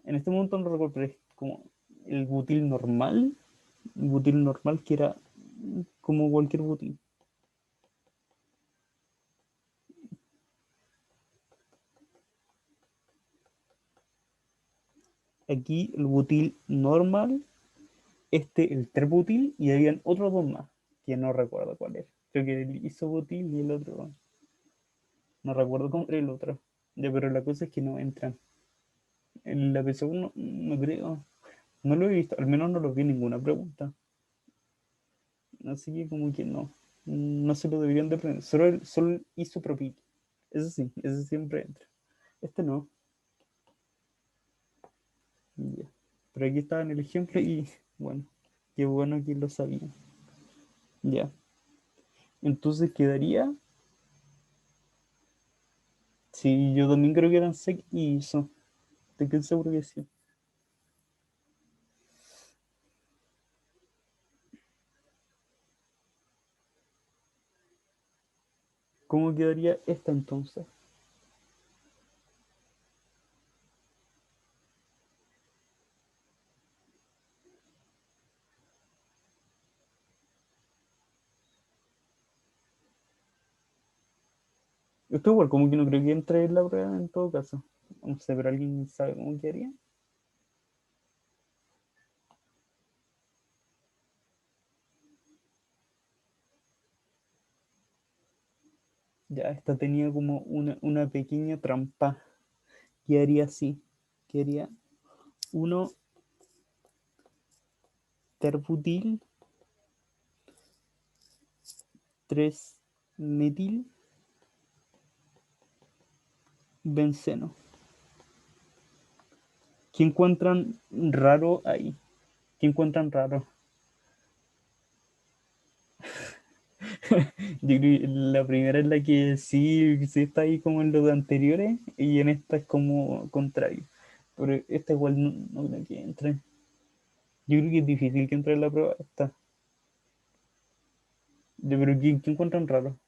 En este momento no recuerdo, pero es como el butil normal que era como cualquier butil. Aquí el butil normal, el terbutil y habían otros dos más, que no recuerdo cuál era. Creo que el isobutil y el otro, no recuerdo cómo era el otro. Ya, pero la cosa es que no entran. En la PSU no, no creo. No lo he visto, al menos no lo vi en ninguna pregunta. Así que como que no. No se lo deberían de aprender. Solo el isopropil. Eso sí, ese siempre entra. Este no. Ya. Pero aquí estaba en el ejemplo y bueno, qué bueno que lo sabía. Ya. Entonces quedaría. Sí, yo también creo que eran sec y ISO. Te quedo seguro que sí. ¿Cómo quedaría esta entonces? Esto igual, como que no creo que entre en la prueba en todo caso. No sé, pero alguien sabe cómo quedaría. Ya, esta tenía como una pequeña trampa. Quedaría así. Quedaría uno terbutil, 3 metil, benceno. ¿Qué encuentran raro ahí? ¿Qué encuentran raro? Yo creo que la primera es la que sí está ahí como en los anteriores y en esta es como contrario. Pero esta igual no creo que entre. Yo creo que es difícil que entre en la prueba esta. Pero ¿qué encuentran raro?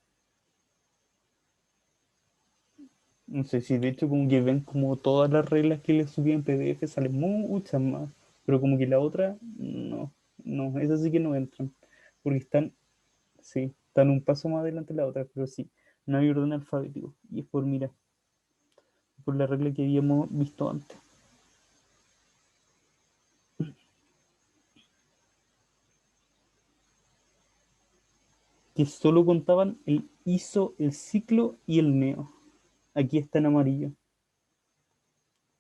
No sé si de hecho como que ven como todas las reglas que les subí en PDF salen muchas más. Pero como que la otra, no. no, esas sí que no entran, porque están, sí, están un paso más adelante de la otra, pero sí, no hay orden alfabético, y es por, mira, por la regla que habíamos visto antes. Que solo contaban el iso, el ciclo y el neo. Aquí está en amarillo.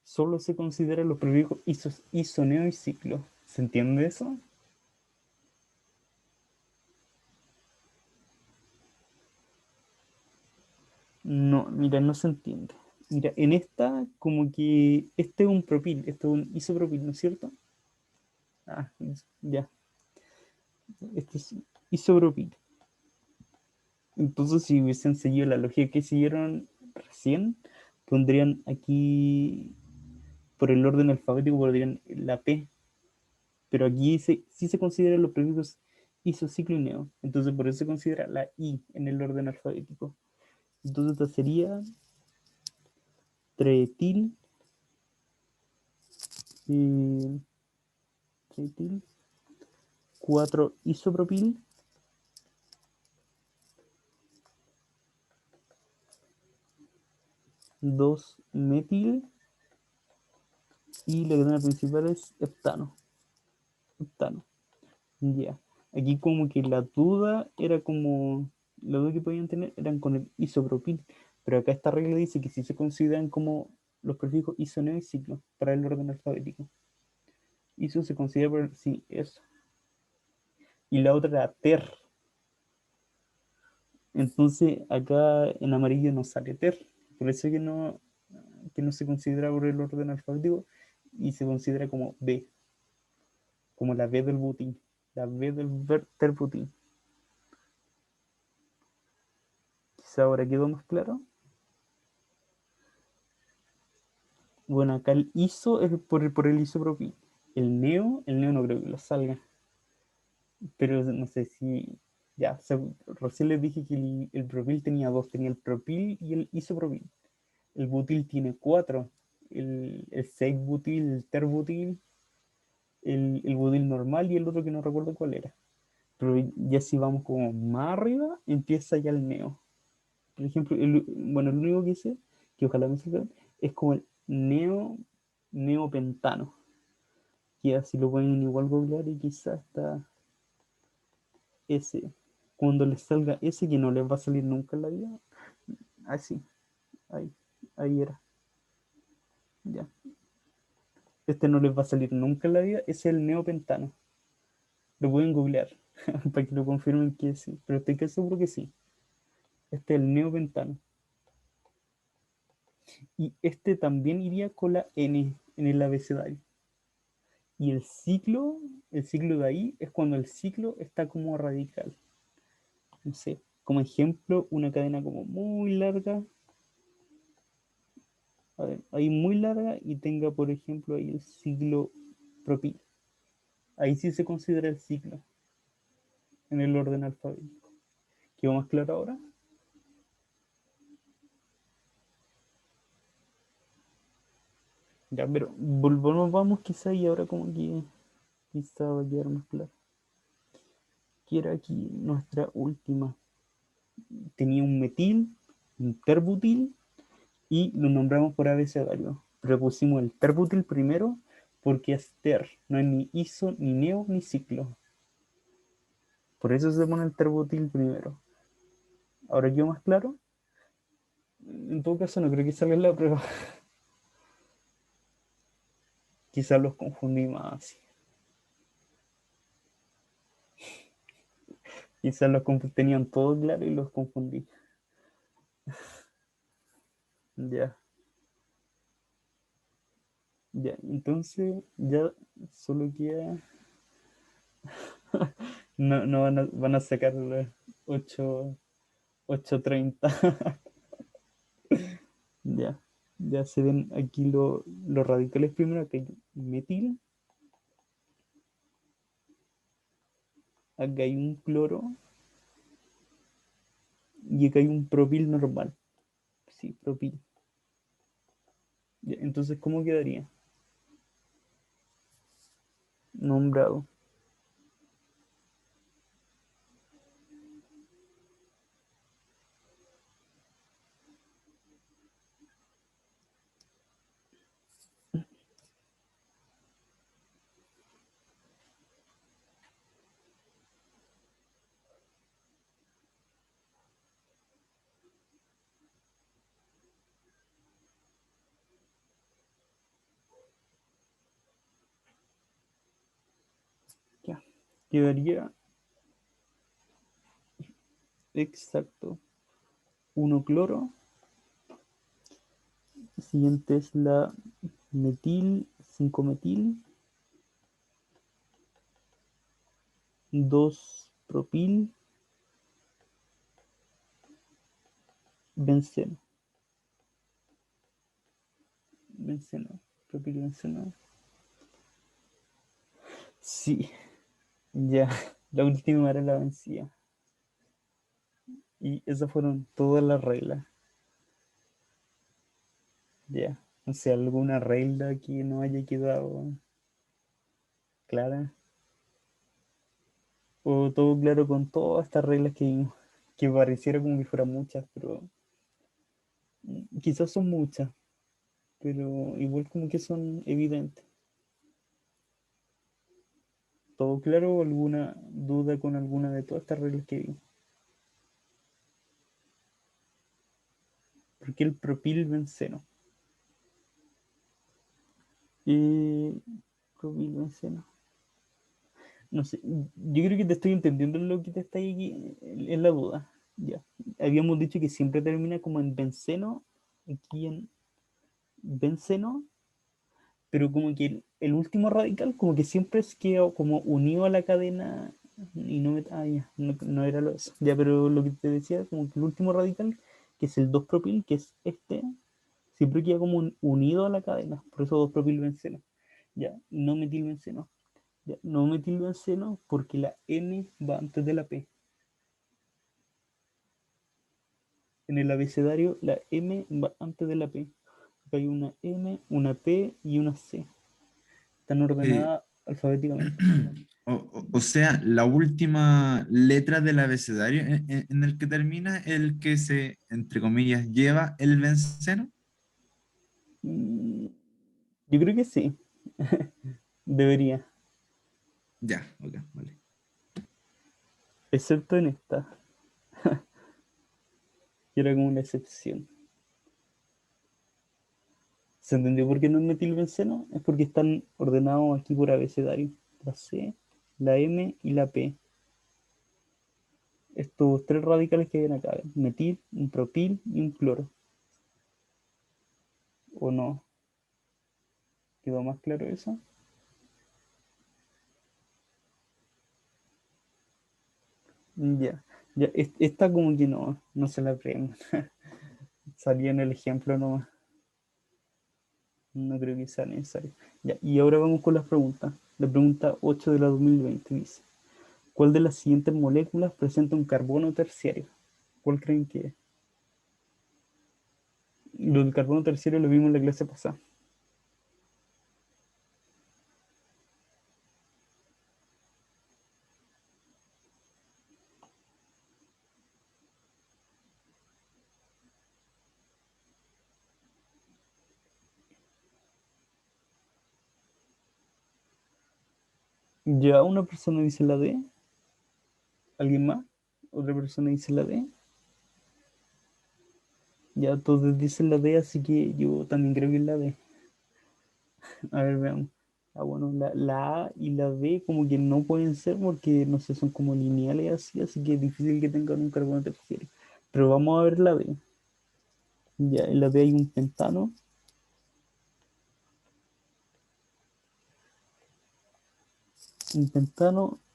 Solo se consideran los prefijos isos, iso, neo y ciclo. ¿Se entiende eso? No, mira, no se entiende. Mira, en esta, como que este es un propil, esto es un isopropil, ¿no es cierto? Ah, ya. Este es isopropil. Entonces, si hubiesen seguido la lógica que siguieron recién, pondrían aquí, por el orden alfabético, pondrían la P, pero aquí sí se consideran los prefijos isociclo y neo. Entonces, por eso se considera la I en el orden alfabético. Entonces, esta sería tretil, eh, tretil, 4 isopropil, 2 metil y la cadena principal es heptano. Heptano. Ya. Aquí como que la duda era como, la duda que podían tener eran con el isopropil, pero acá esta regla dice que si se consideran como los prefijos iso, neo y ciclo para el orden alfabético. Iso se considera por, sí, eso. Y la otra era ter. Entonces acá en amarillo no sale ter. Por eso que no se considera por el orden alfabético y se considera como B, como la B del butín, la B del terbutín. Quizá ahora quedó más claro. Bueno, acá el ISO es por el isopropil. El neo no creo que lo salga. Pero no sé si. Ya, recién les dije que el propil tenía dos: tenía el propil y el isopropil. El butil tiene cuatro: el 6-butil, el terbutil, el butil normal y el otro que no recuerdo cuál era. Pero ya si vamos como más arriba, empieza ya el neo. Por ejemplo, bueno, el único que sé, que ojalá me salga, es como el neopentano. Que así lo pueden igual googlear y quizás está ese. Cuando les salga ese, que no les va a salir nunca en la vida, así, ahí, ahí era. Ya. Este no les va a salir nunca en la vida, ese es el neopentano. Lo pueden googlear para que lo confirmen que sí, pero estoy casi seguro que sí. Este es el neopentano. Y este también iría con la N en el abecedario. Y el ciclo de ahí es cuando el ciclo está como radical. No sé, como ejemplo, una cadena como muy larga, a ver, ahí muy larga y tenga, por ejemplo, ahí el ciclo propil. Ahí sí se considera el ciclo en el orden alfabético. ¿Quedó más claro ahora? Ya, pero volvamos, vamos quizá y ahora como que quizá va a quedar más claro. Que era aquí nuestra última. Tenía un metil, un terbutil y lo nombramos por abecedario. Pero pusimos el terbutil primero porque es ter, no es ni iso, ni neo, ni ciclo. Por eso se pone el terbutil primero. ¿Ahora quedó más claro? En todo caso, no creo que salga en la prueba. Quizás los confundí más. Quizás tenían todo claro y los confundí. Ya, ya. Entonces, ya solo queda. No, no van a sacar 8, 8:30. Ya, ya se ven aquí los radicales primero. Acá hay metil, acá hay un cloro y acá hay un propil normal. Sí, propil. Ya, entonces, ¿cómo quedaría? Nombrado. Quedaría exacto 1 cloro. Siguiente es la metil 5 metil, 2 propil, benceno. Benceno, propil benceno. Sí, ya, la última era la vencida. Y esas fueron todas las reglas. Ya, no sé, alguna regla que no haya quedado clara. O todo claro con todas estas reglas que vimos. Que pareciera como que fueran muchas, pero quizás son muchas, pero igual como que son evidentes. ¿Todo claro o alguna duda con alguna de todas estas reglas que vimos? ¿Por qué el propilbenceno? Eh, propilbenceno. No sé, yo creo que te estoy entendiendo lo que te está ahí en la duda. Ya. Habíamos dicho que siempre termina como en benceno, aquí en benceno, pero como que el último radical como que siempre es que como unido a la cadena y no me, ya, no, no era lo eso. Ya, pero lo que te decía, como que el último radical, que es el 2-propil, que es este, siempre queda como unido a la cadena, por eso 2-propilbenceno. Ya, no metilbenceno. Ya, no metilbenceno porque la N va antes de la P. En el abecedario la M va antes de la P. Acá hay una M, una P y una C. Están Eh, ordenadas alfabéticamente. o sea, la última letra del abecedario en el que termina, el que se, entre comillas, lleva el benceno. Mm, yo creo que sí. Debería. Ya, ok, vale. Excepto en esta, que era como una excepción. ¿Se entendió por qué no es metilbenceno? Es porque están ordenados aquí por abecedario. La C, la M y la P. Estos tres radicales que ven acá. Metil, un propil y un cloro. ¿O no? ¿Quedó más claro eso? Ya. Ya, esta como que no, no se la aprenden. Salía en el ejemplo nomás. No creo que sea necesario. Ya, y ahora vamos con las preguntas. La pregunta 8 de la 2020 dice: ¿cuál de las siguientes moléculas presenta un carbono terciario? ¿Cuál creen que es? Lo del carbono terciario lo vimos en la clase pasada. Ya una persona dice la D, ¿alguien más? Otra persona dice la D. Ya todos dicen la D, así que yo también creo que es la D. A ver, veamos. Ah, bueno, la A y la D como que no pueden ser porque, no sé, son como lineales así que es difícil que tengan un carbono terciario. Pero vamos a ver la D. Ya en la D hay un pentano,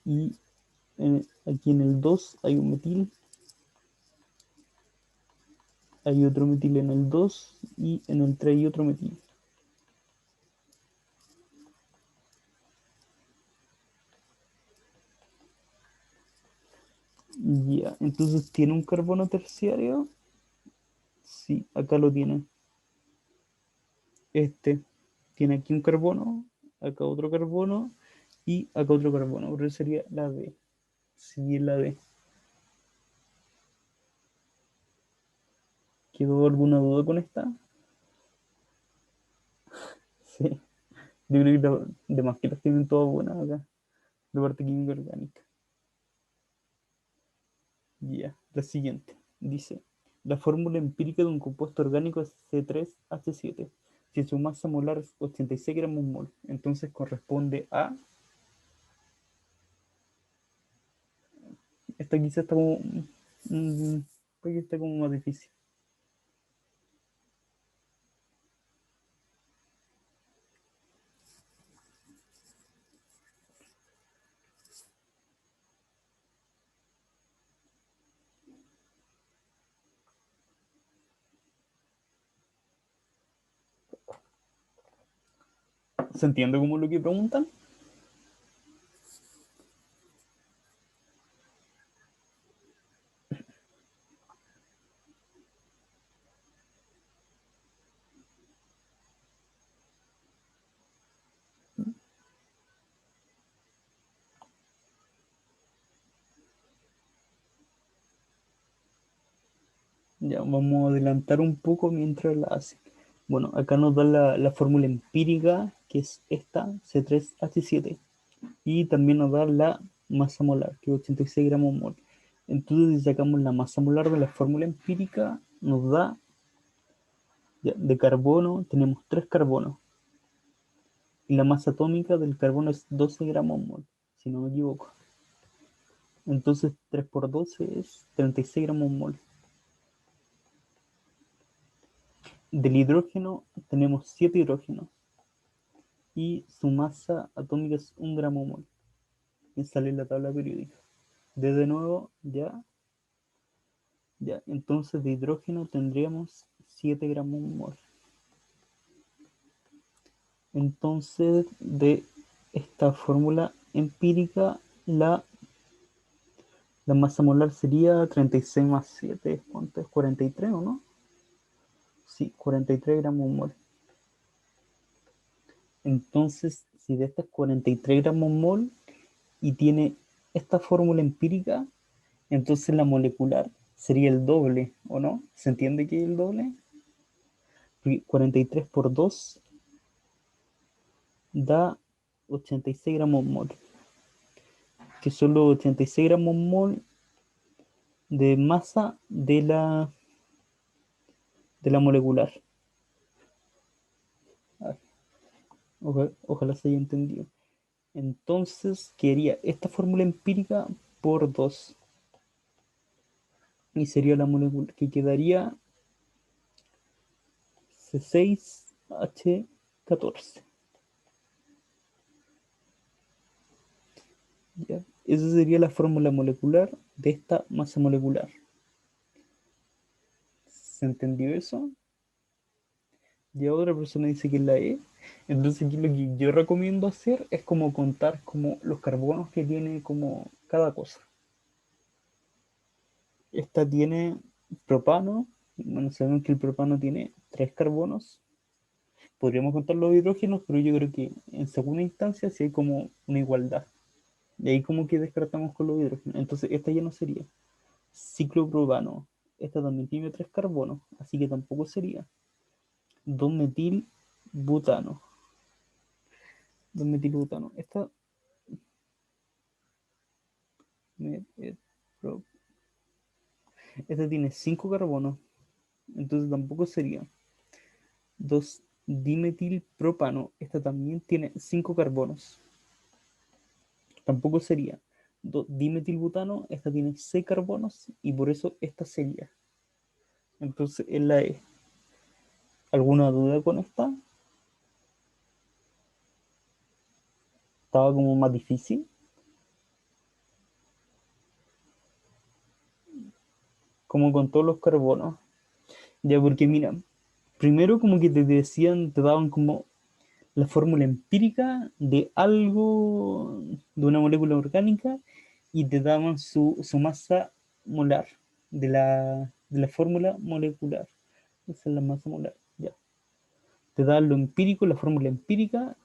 y aquí en el 2 hay un metil, hay otro metil en el 2 y en el 3 hay otro metil. Ya, entonces tiene un carbono terciario. Sí, acá lo tiene. Este tiene aquí un carbono, acá otro carbono y acá otro carbono. Por eso sería la D. Sí, la D. ¿Quedó alguna duda con esta? Sí. Yo creo que las demás que las tienen todas buenas acá. De parte química orgánica. Ya, la siguiente. Dice, la fórmula empírica de un compuesto orgánico es C3H7. Si su masa molar es 86 gramos mol, entonces corresponde a... Esta quizá está como... aquí está como más difícil. ¿Se entiende como lo que preguntan? Ya, vamos a adelantar un poco mientras la hacen. Bueno, acá nos da la fórmula empírica, que es esta, C3H7. Y también nos da la masa molar, que es 86 gramos mol. Entonces, si sacamos la masa molar de la fórmula empírica, nos da, ya, de carbono, tenemos 3 carbonos. Y la masa atómica del carbono es 12 gramos mol, si no me equivoco. Entonces, 3 por 12 es 36 gramos mol. Del hidrógeno tenemos 7 hidrógenos y su masa atómica es 1 gramo mol. Y sale en la tabla periódica. De nuevo, ya, entonces de hidrógeno tendríamos 7 gramos mol. Entonces, de esta fórmula empírica, la masa molar sería 36 más 7, ¿cuánto es? 43, ¿o no? Sí, 43 gramos mol. Entonces, si de estas 43 gramos mol y tiene esta fórmula empírica, entonces la molecular sería el doble, ¿o no? ¿Se entiende que es el doble? 43 por 2 da 86 gramos mol, que son los 86 gramos mol de masa de la molecular. Ojalá se haya entendido. Entonces, quedaría esta fórmula empírica por 2. Y sería la molécula que quedaría C6H14. ¿Ya? Esa sería la fórmula molecular de esta masa molecular. ¿Se entendió eso? Y otra persona dice que es la E. Entonces aquí lo que yo recomiendo hacer es como contar como los carbonos que tiene como cada cosa. Esta tiene propano. Bueno, sabemos que el propano tiene 3 carbonos. Podríamos contar los hidrógenos, pero yo creo que en segunda instancia sí hay como una igualdad. Y ahí como que descartamos con los hidrógenos. Entonces esta ya no sería. Ciclopropano. Esta también tiene 3 carbonos, así que tampoco sería. 2-metilbutano. 2-metilbutano. Esta tiene 5 carbonos, entonces tampoco sería. 2-dimetilpropano. Esta también tiene 5 carbonos, tampoco sería. 2-dimetilbutano. Esta tiene 6 carbonos y por eso esta sería. Entonces es la E. ¿Alguna duda con esta? Estaba como más difícil. Como con todos los carbonos. Ya, porque mira, primero como que te decían, te daban como la fórmula empírica de algo, de una molécula orgánica, y te daban su masa molar de la fórmula molecular. Esa es la masa molar, ya. Te dan lo empírico, la fórmula empírica,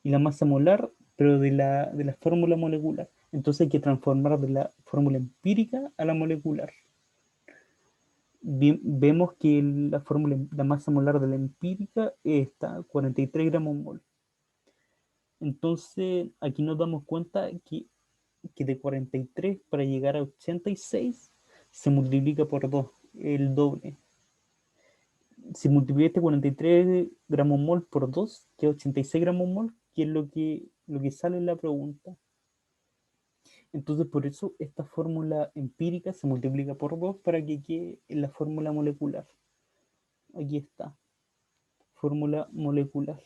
y la masa molar, pero de la fórmula molecular. Entonces hay que transformar de la fórmula empírica a la molecular. Vemos que la masa molar de la empírica está 43 gramos mol. Entonces aquí nos damos cuenta que de 43 para llegar a 86 se multiplica por 2, el doble. Si multiplicaste 43 gramos mol por 2, que es 86 gramos mol, que es lo que sale en la pregunta. Entonces, por eso esta fórmula empírica se multiplica por 2 para que quede en la fórmula molecular. Aquí está, fórmula molecular.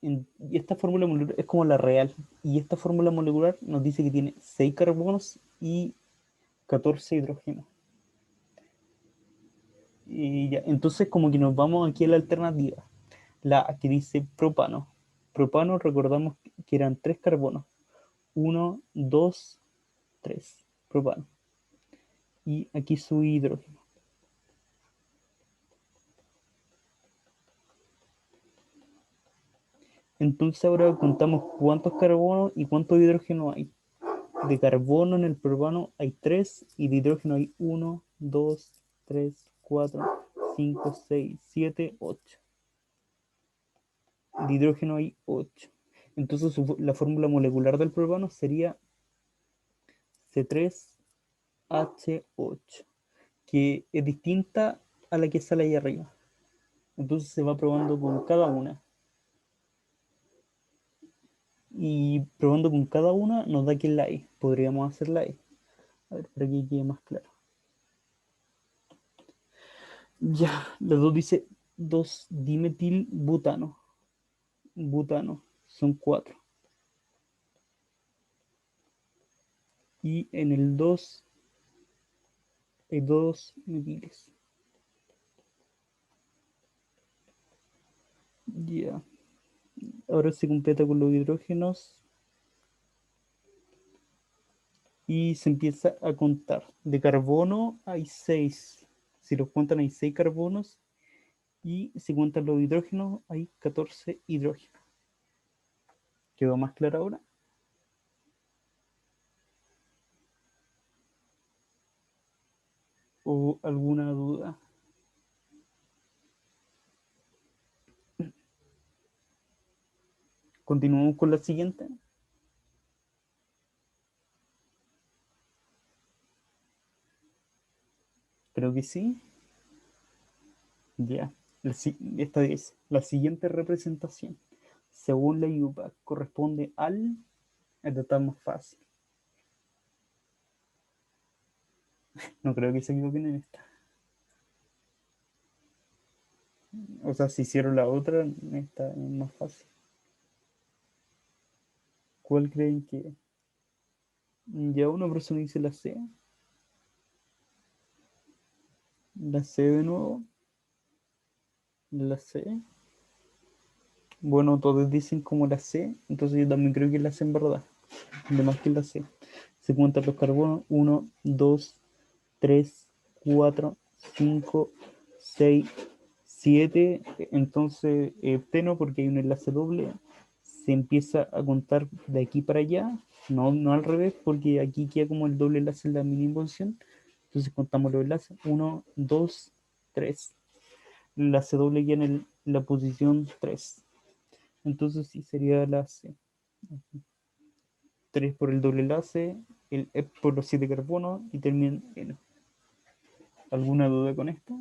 Y esta fórmula molecular es como la real. Y esta fórmula molecular nos dice que tiene 6 carbonos y 14 hidrógenos. Y ya, entonces como que nos vamos aquí a la alternativa. La que dice propano. Propano, recordamos que eran 3 carbonos. 1, 2, 3. Propano. Y aquí su hidrógeno. Entonces ahora contamos cuántos carbonos y cuántos hidrógenos hay. De carbono en el propano hay 3 y de hidrógeno hay 1, 2, 3, 4, 5, 6, 7, 8. De hidrógeno hay 8. Entonces la fórmula molecular del propano sería C3H8, que es distinta a la que sale ahí arriba. Entonces se va probando con cada una. Y probando con cada una nos da que es la E. Podríamos hacer la E. A ver, para que quede más claro. Ya, los dos dice 2-dimetilbutano. Butano, son 4. Y en el 2 hay 2 metiles. Ya. Ahora se completa con los hidrógenos y se empieza a contar. De carbono hay 6. Si los cuentan hay 6 carbonos y si cuentan los hidrógenos hay 14 hidrógenos. ¿Quedó más claro ahora? ¿O alguna duda? Continuamos con la siguiente. Creo que sí. Ya. Esta dice, la siguiente representación, según la IUPAC, corresponde al... Esta está más fácil. No creo que se equivoquen en esta. O sea, si hicieron la otra, esta es más fácil. ¿Cuál creen que? Ya una persona dice la C. La C de nuevo. La C. Bueno, todos dicen como la C, entonces yo también creo que la C en verdad. Además que la C. Se cuentan los carbonos. 1, 2, 3, 4, 5, 6, 7. Entonces, teno porque hay un enlace doble. Se empieza a contar de aquí para allá. No al revés, porque aquí queda como el doble enlace en la mínima posición. Entonces contamos los enlaces. 1, 2, 3. El enlace doble queda en la posición 3. Entonces sí sería la C. 3 por el doble enlace, el E por los 7 carbonos y termina en N. ¿Alguna duda con esto?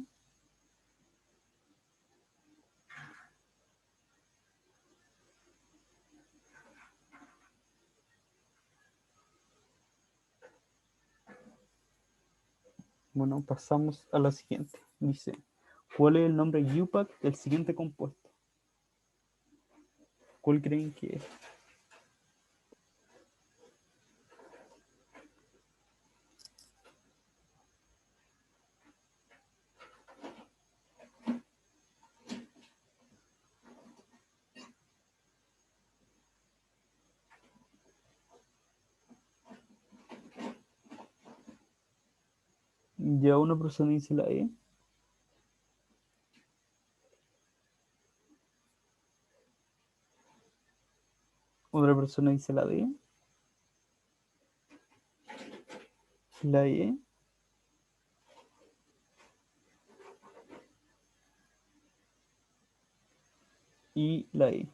Bueno, pasamos a la siguiente. Dice, ¿cuál es el nombre IUPAC del siguiente compuesto? ¿Cuál creen que es? Ya una persona dice la E. Otra persona dice la D. La E. Y la E.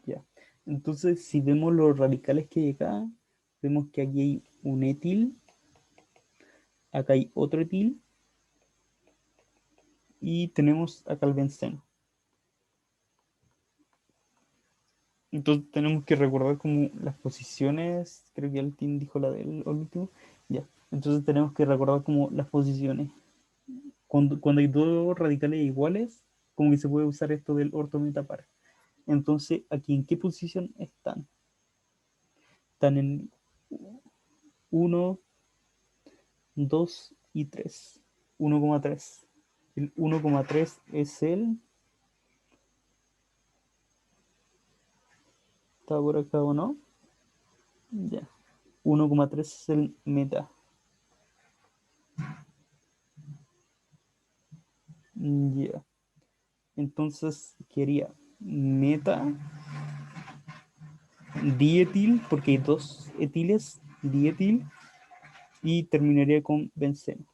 Ya. Entonces, si vemos los radicales que hay acá, vemos que aquí hay un etil, acá hay otro etil, y tenemos acá el benceno. Entonces tenemos que recordar como las posiciones, creo que Altin dijo la del último, ya. Entonces tenemos que recordar como las posiciones. Cuando hay dos radicales iguales, como que se puede usar esto del ortometapar. Entonces, aquí en qué posición están. Están en uno, 2 y 3. 1,3. El 1,3 es el... ¿Está por acá o no? Ya. 1,3 es el meta. Ya. Entonces quería meta dietil, porque hay dos etiles, dietil, y terminaría con benceno,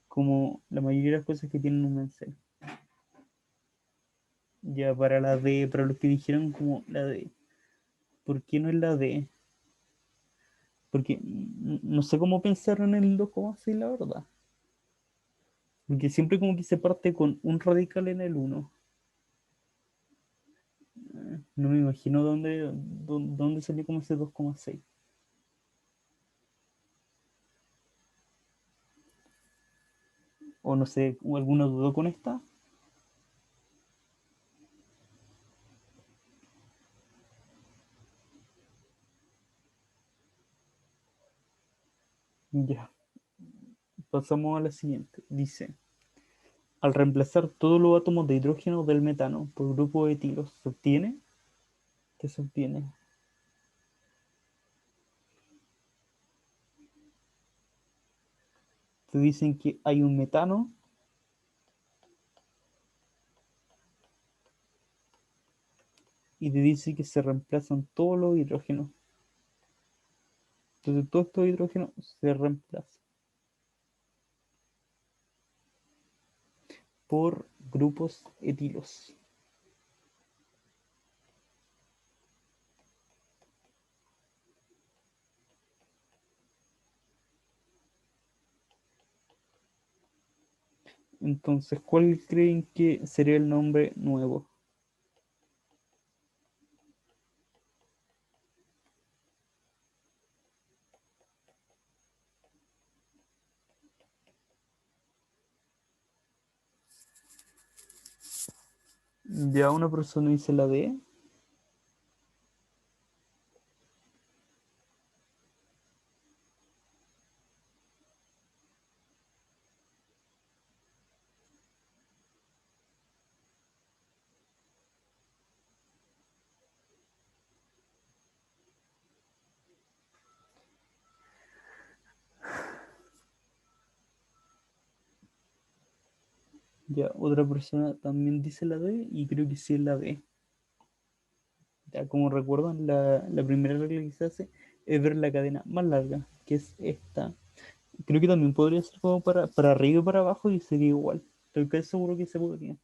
como la mayoría de las cosas que tienen un benceno. Ya para la D, para los que dijeron como la D. ¿Por qué no es la D? Porque no sé cómo pensar en el 2,6, la verdad. Porque siempre como que se parte con un radical en el uno. No me imagino dónde salió como ese 2,6. O no sé, ¿alguno dudó con esta? Ya, pasamos a la siguiente. Dice, al reemplazar todos los átomos de hidrógeno del metano por grupos de etilos, ¿se obtiene? ¿Qué se obtiene? Te dicen que hay un metano y te dice que se reemplazan todos los hidrógenos. Entonces todos estos hidrógenos se reemplazan por grupos etilos. Entonces, ¿cuál creen que sería el nombre nuevo? Ya una persona dice la D. Ya otra persona también dice la D y creo que sí es la D. Ya como recuerdan, la primera regla que se hace es ver la cadena más larga, que es esta. Creo que también podría ser como para arriba y para abajo y sería igual. Estoy casi seguro que se podría.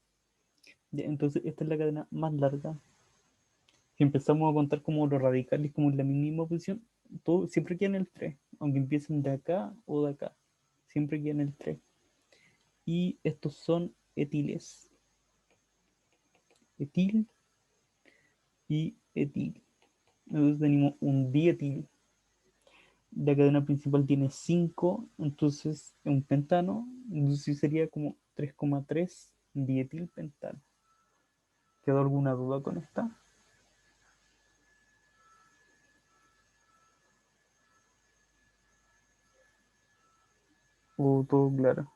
Ya, entonces esta es la cadena más larga. Si empezamos a contar como los radicales como en la mínima posición, todo siempre queda en el 3, aunque empiecen de acá o de acá. Siempre queda en el 3. Y estos son etiles. Etil y etil. Entonces tenemos un dietil. La cadena principal tiene 5, entonces es un pentano. Entonces sería como 3,3 dietilpentano. ¿Quedó alguna duda con esta? ¿O todo claro?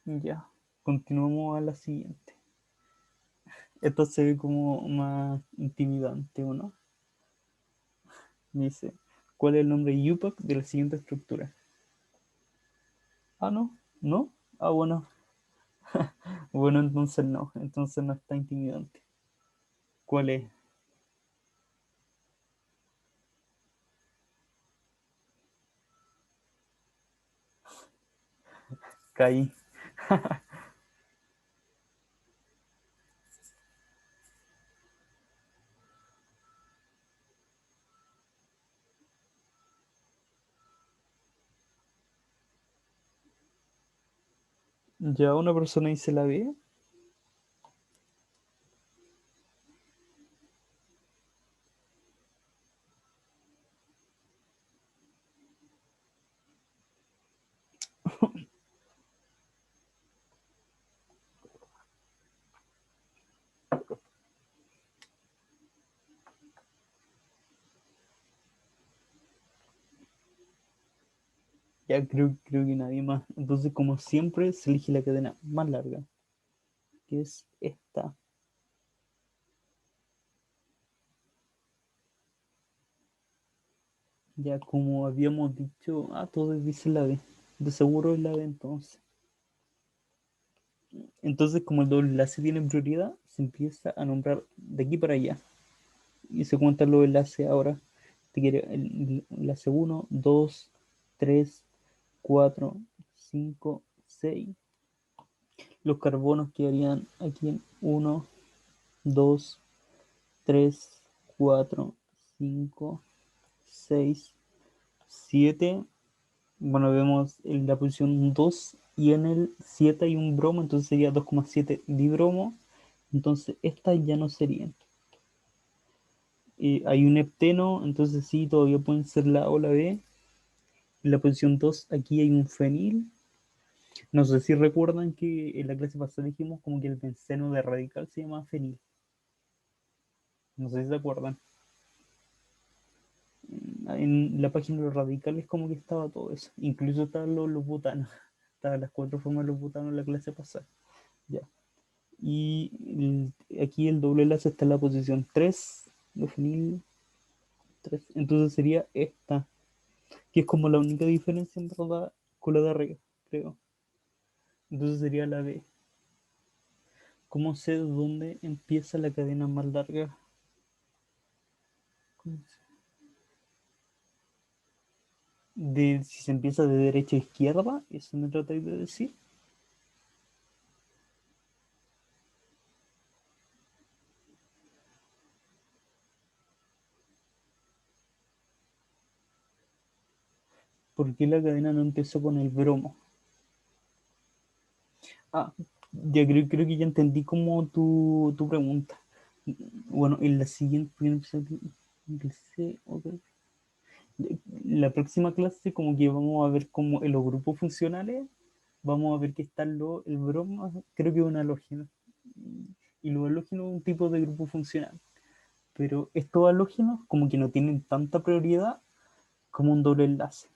Ya, continuamos a la siguiente. Esto se ve como más intimidante, ¿o no? Dice, ¿cuál es el nombre UPAC de la siguiente estructura? Ah, no, ¿no? Ah, bueno. Bueno, entonces no está intimidante. ¿Cuál es? Caí. Ya una persona dice la B. Ya creo que nadie más. Entonces, como siempre, se elige la cadena más larga, que es esta. Ya como habíamos dicho, todos dicen la B. De seguro es la B entonces. Entonces, como el doble enlace tiene prioridad, se empieza a nombrar de aquí para allá. Y se cuentan los enlaces ahora. Te quiere el enlace 1, 2, 3, 4, 5, 6. Los carbonos quedarían aquí en 1, 2, 3, 4, 5, 6, 7. Bueno, vemos en la posición 2 y en el 7 hay un bromo, entonces sería 2,7 dibromo. Entonces estas ya no serían. Hay un hepteno, entonces sí, todavía pueden ser la A o la B. En la posición 2 aquí hay un fenil. No sé si recuerdan que en la clase pasada dijimos como que el benceno de radical se llama fenil. No sé si se acuerdan. En la página de los radicales como que estaba todo eso. Incluso estaban los butanos. Estaban las 4 formas de los butanos en la clase pasada. Ya. Y aquí el doble enlace está en la posición 3 de fenil 3. Entonces sería esta, que es como la única diferencia en verdad con la de arriba, creo. Entonces sería la B. ¿Cómo sé dónde empieza la cadena más larga? De si se empieza de derecha a izquierda, eso me tratáis de decir. ¿Por qué la cadena no empezó con el bromo? Ah, ya creo que ya entendí como tu pregunta. Bueno, en la siguiente, ok. La próxima clase como que vamos a ver como en los grupos funcionales, vamos a ver que está el bromo, creo que es un halógeno. Y los halógenos es un tipo de grupo funcional. Pero estos halógenos como que no tienen tanta prioridad como un doble enlace.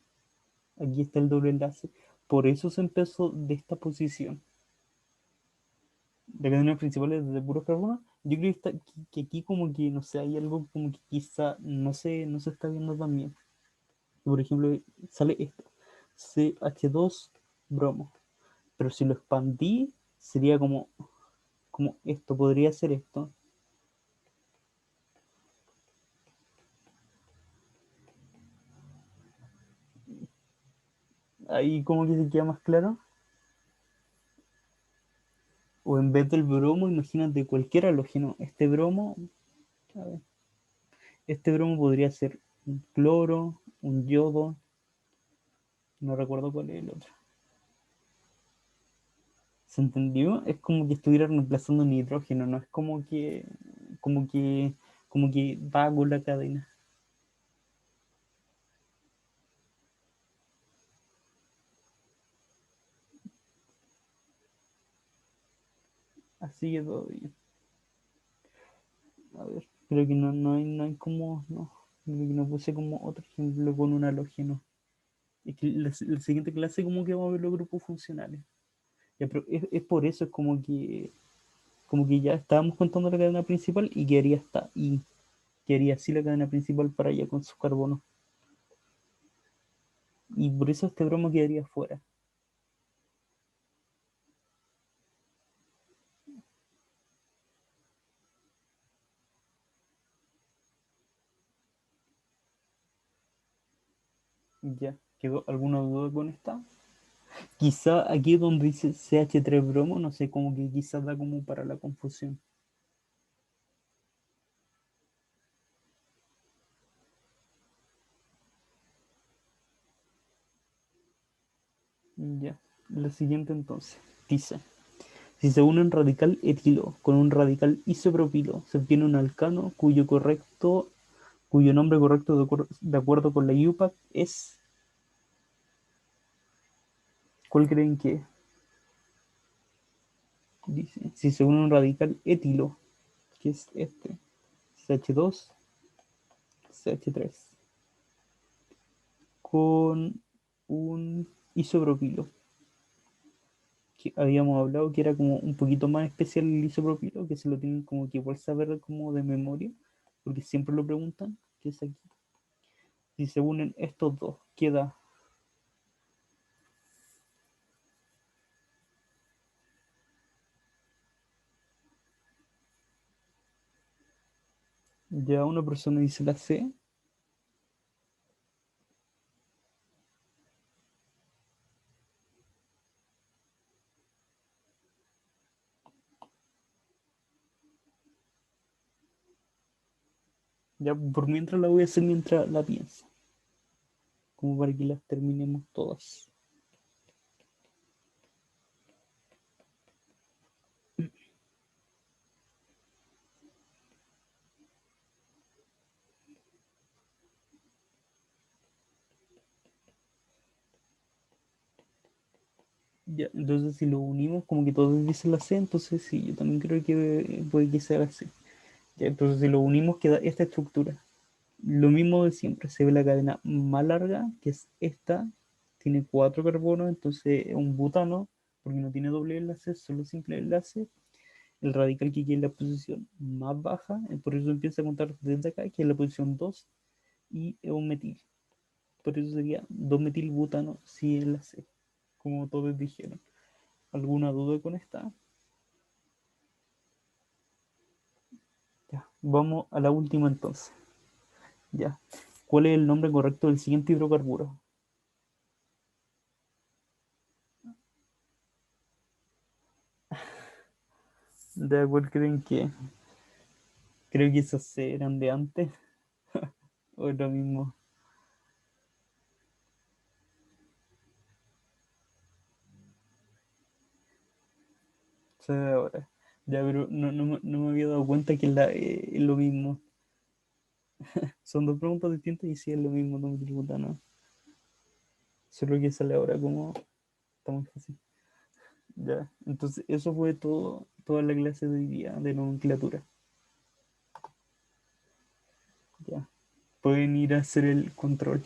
Aquí está el doble enlace. Por eso se empezó de esta posición. La cadena principal es de puros carbonos. Yo creo que aquí como que, no sé, hay algo como que quizá no se está viendo tan bien. Por ejemplo, sale esto, CH2 bromo. Pero si lo expandí, sería como esto, podría ser esto. Ahí como que se queda más claro. O en vez del bromo, imagínate cualquier halógeno. A ver, este bromo podría ser un cloro, un yodo, no recuerdo cuál es el otro. ¿Se entendió? Es como que estuviera reemplazando nitrógeno, no es como que, como que va con la cadena. Así que todo bien. A ver, creo que no hay como, no. Creo que no puse como otro ejemplo con un halógeno. Es que la siguiente clase como que vamos a ver los grupos funcionales. Ya, pero es por eso, es como que ya estábamos contando la cadena principal y quedaría hasta y quedaría así la cadena principal para allá con sus carbonos. Y por eso este bromo quedaría fuera. Ya, ¿quedó alguna duda con esta? Quizá aquí donde dice CH3 bromo, no sé, como que quizás da como para la confusión. Ya, la siguiente entonces. Dice, si se une un radical etilo con un radical isopropilo, se obtiene un alcano cuyo nombre correcto de acuerdo con la IUPAC es... ¿Cuál creen que es? Dice, si se une un radical etilo, que es este, CH2, CH3, con un isopropilo. Que habíamos hablado que era como un poquito más especial el isopropilo, que se lo tienen como que igual saber como de memoria, porque siempre lo preguntan, que es aquí. Si se unen estos dos, queda ya una persona dice la C, ya por mientras la voy a hacer mientras la pienso, como para que las terminemos todas. Ya, entonces si lo unimos, como que todos dicen la C, entonces sí, yo también creo que puede que sea la C. Ya, entonces si lo unimos queda esta estructura. Lo mismo de siempre, se ve la cadena más larga, que es esta, tiene 4 carbonos, entonces es un butano, porque no tiene doble enlace, solo simple enlace. El radical que queda en la posición más baja, por eso empieza a contar desde acá, que es la posición 2, y es un metil. Por eso sería 2-metilbutano si enlace, como todos dijeron. ¿Alguna duda con esta? Ya, vamos a la última entonces. Ya. ¿Cuál es el nombre correcto del siguiente hidrocarburo? ¿De acuerdo creen que? Creo que esos eran de antes o es lo mismo. O sea, de ahora. Ya, pero no me había dado cuenta que es lo mismo. Son dos preguntas distintas y sí es lo mismo, no me pregunta nada. Solo que sale ahora como está muy fácil. Ya, entonces eso fue todo, toda la clase de hoy día de nomenclatura. Ya, pueden ir a hacer el control.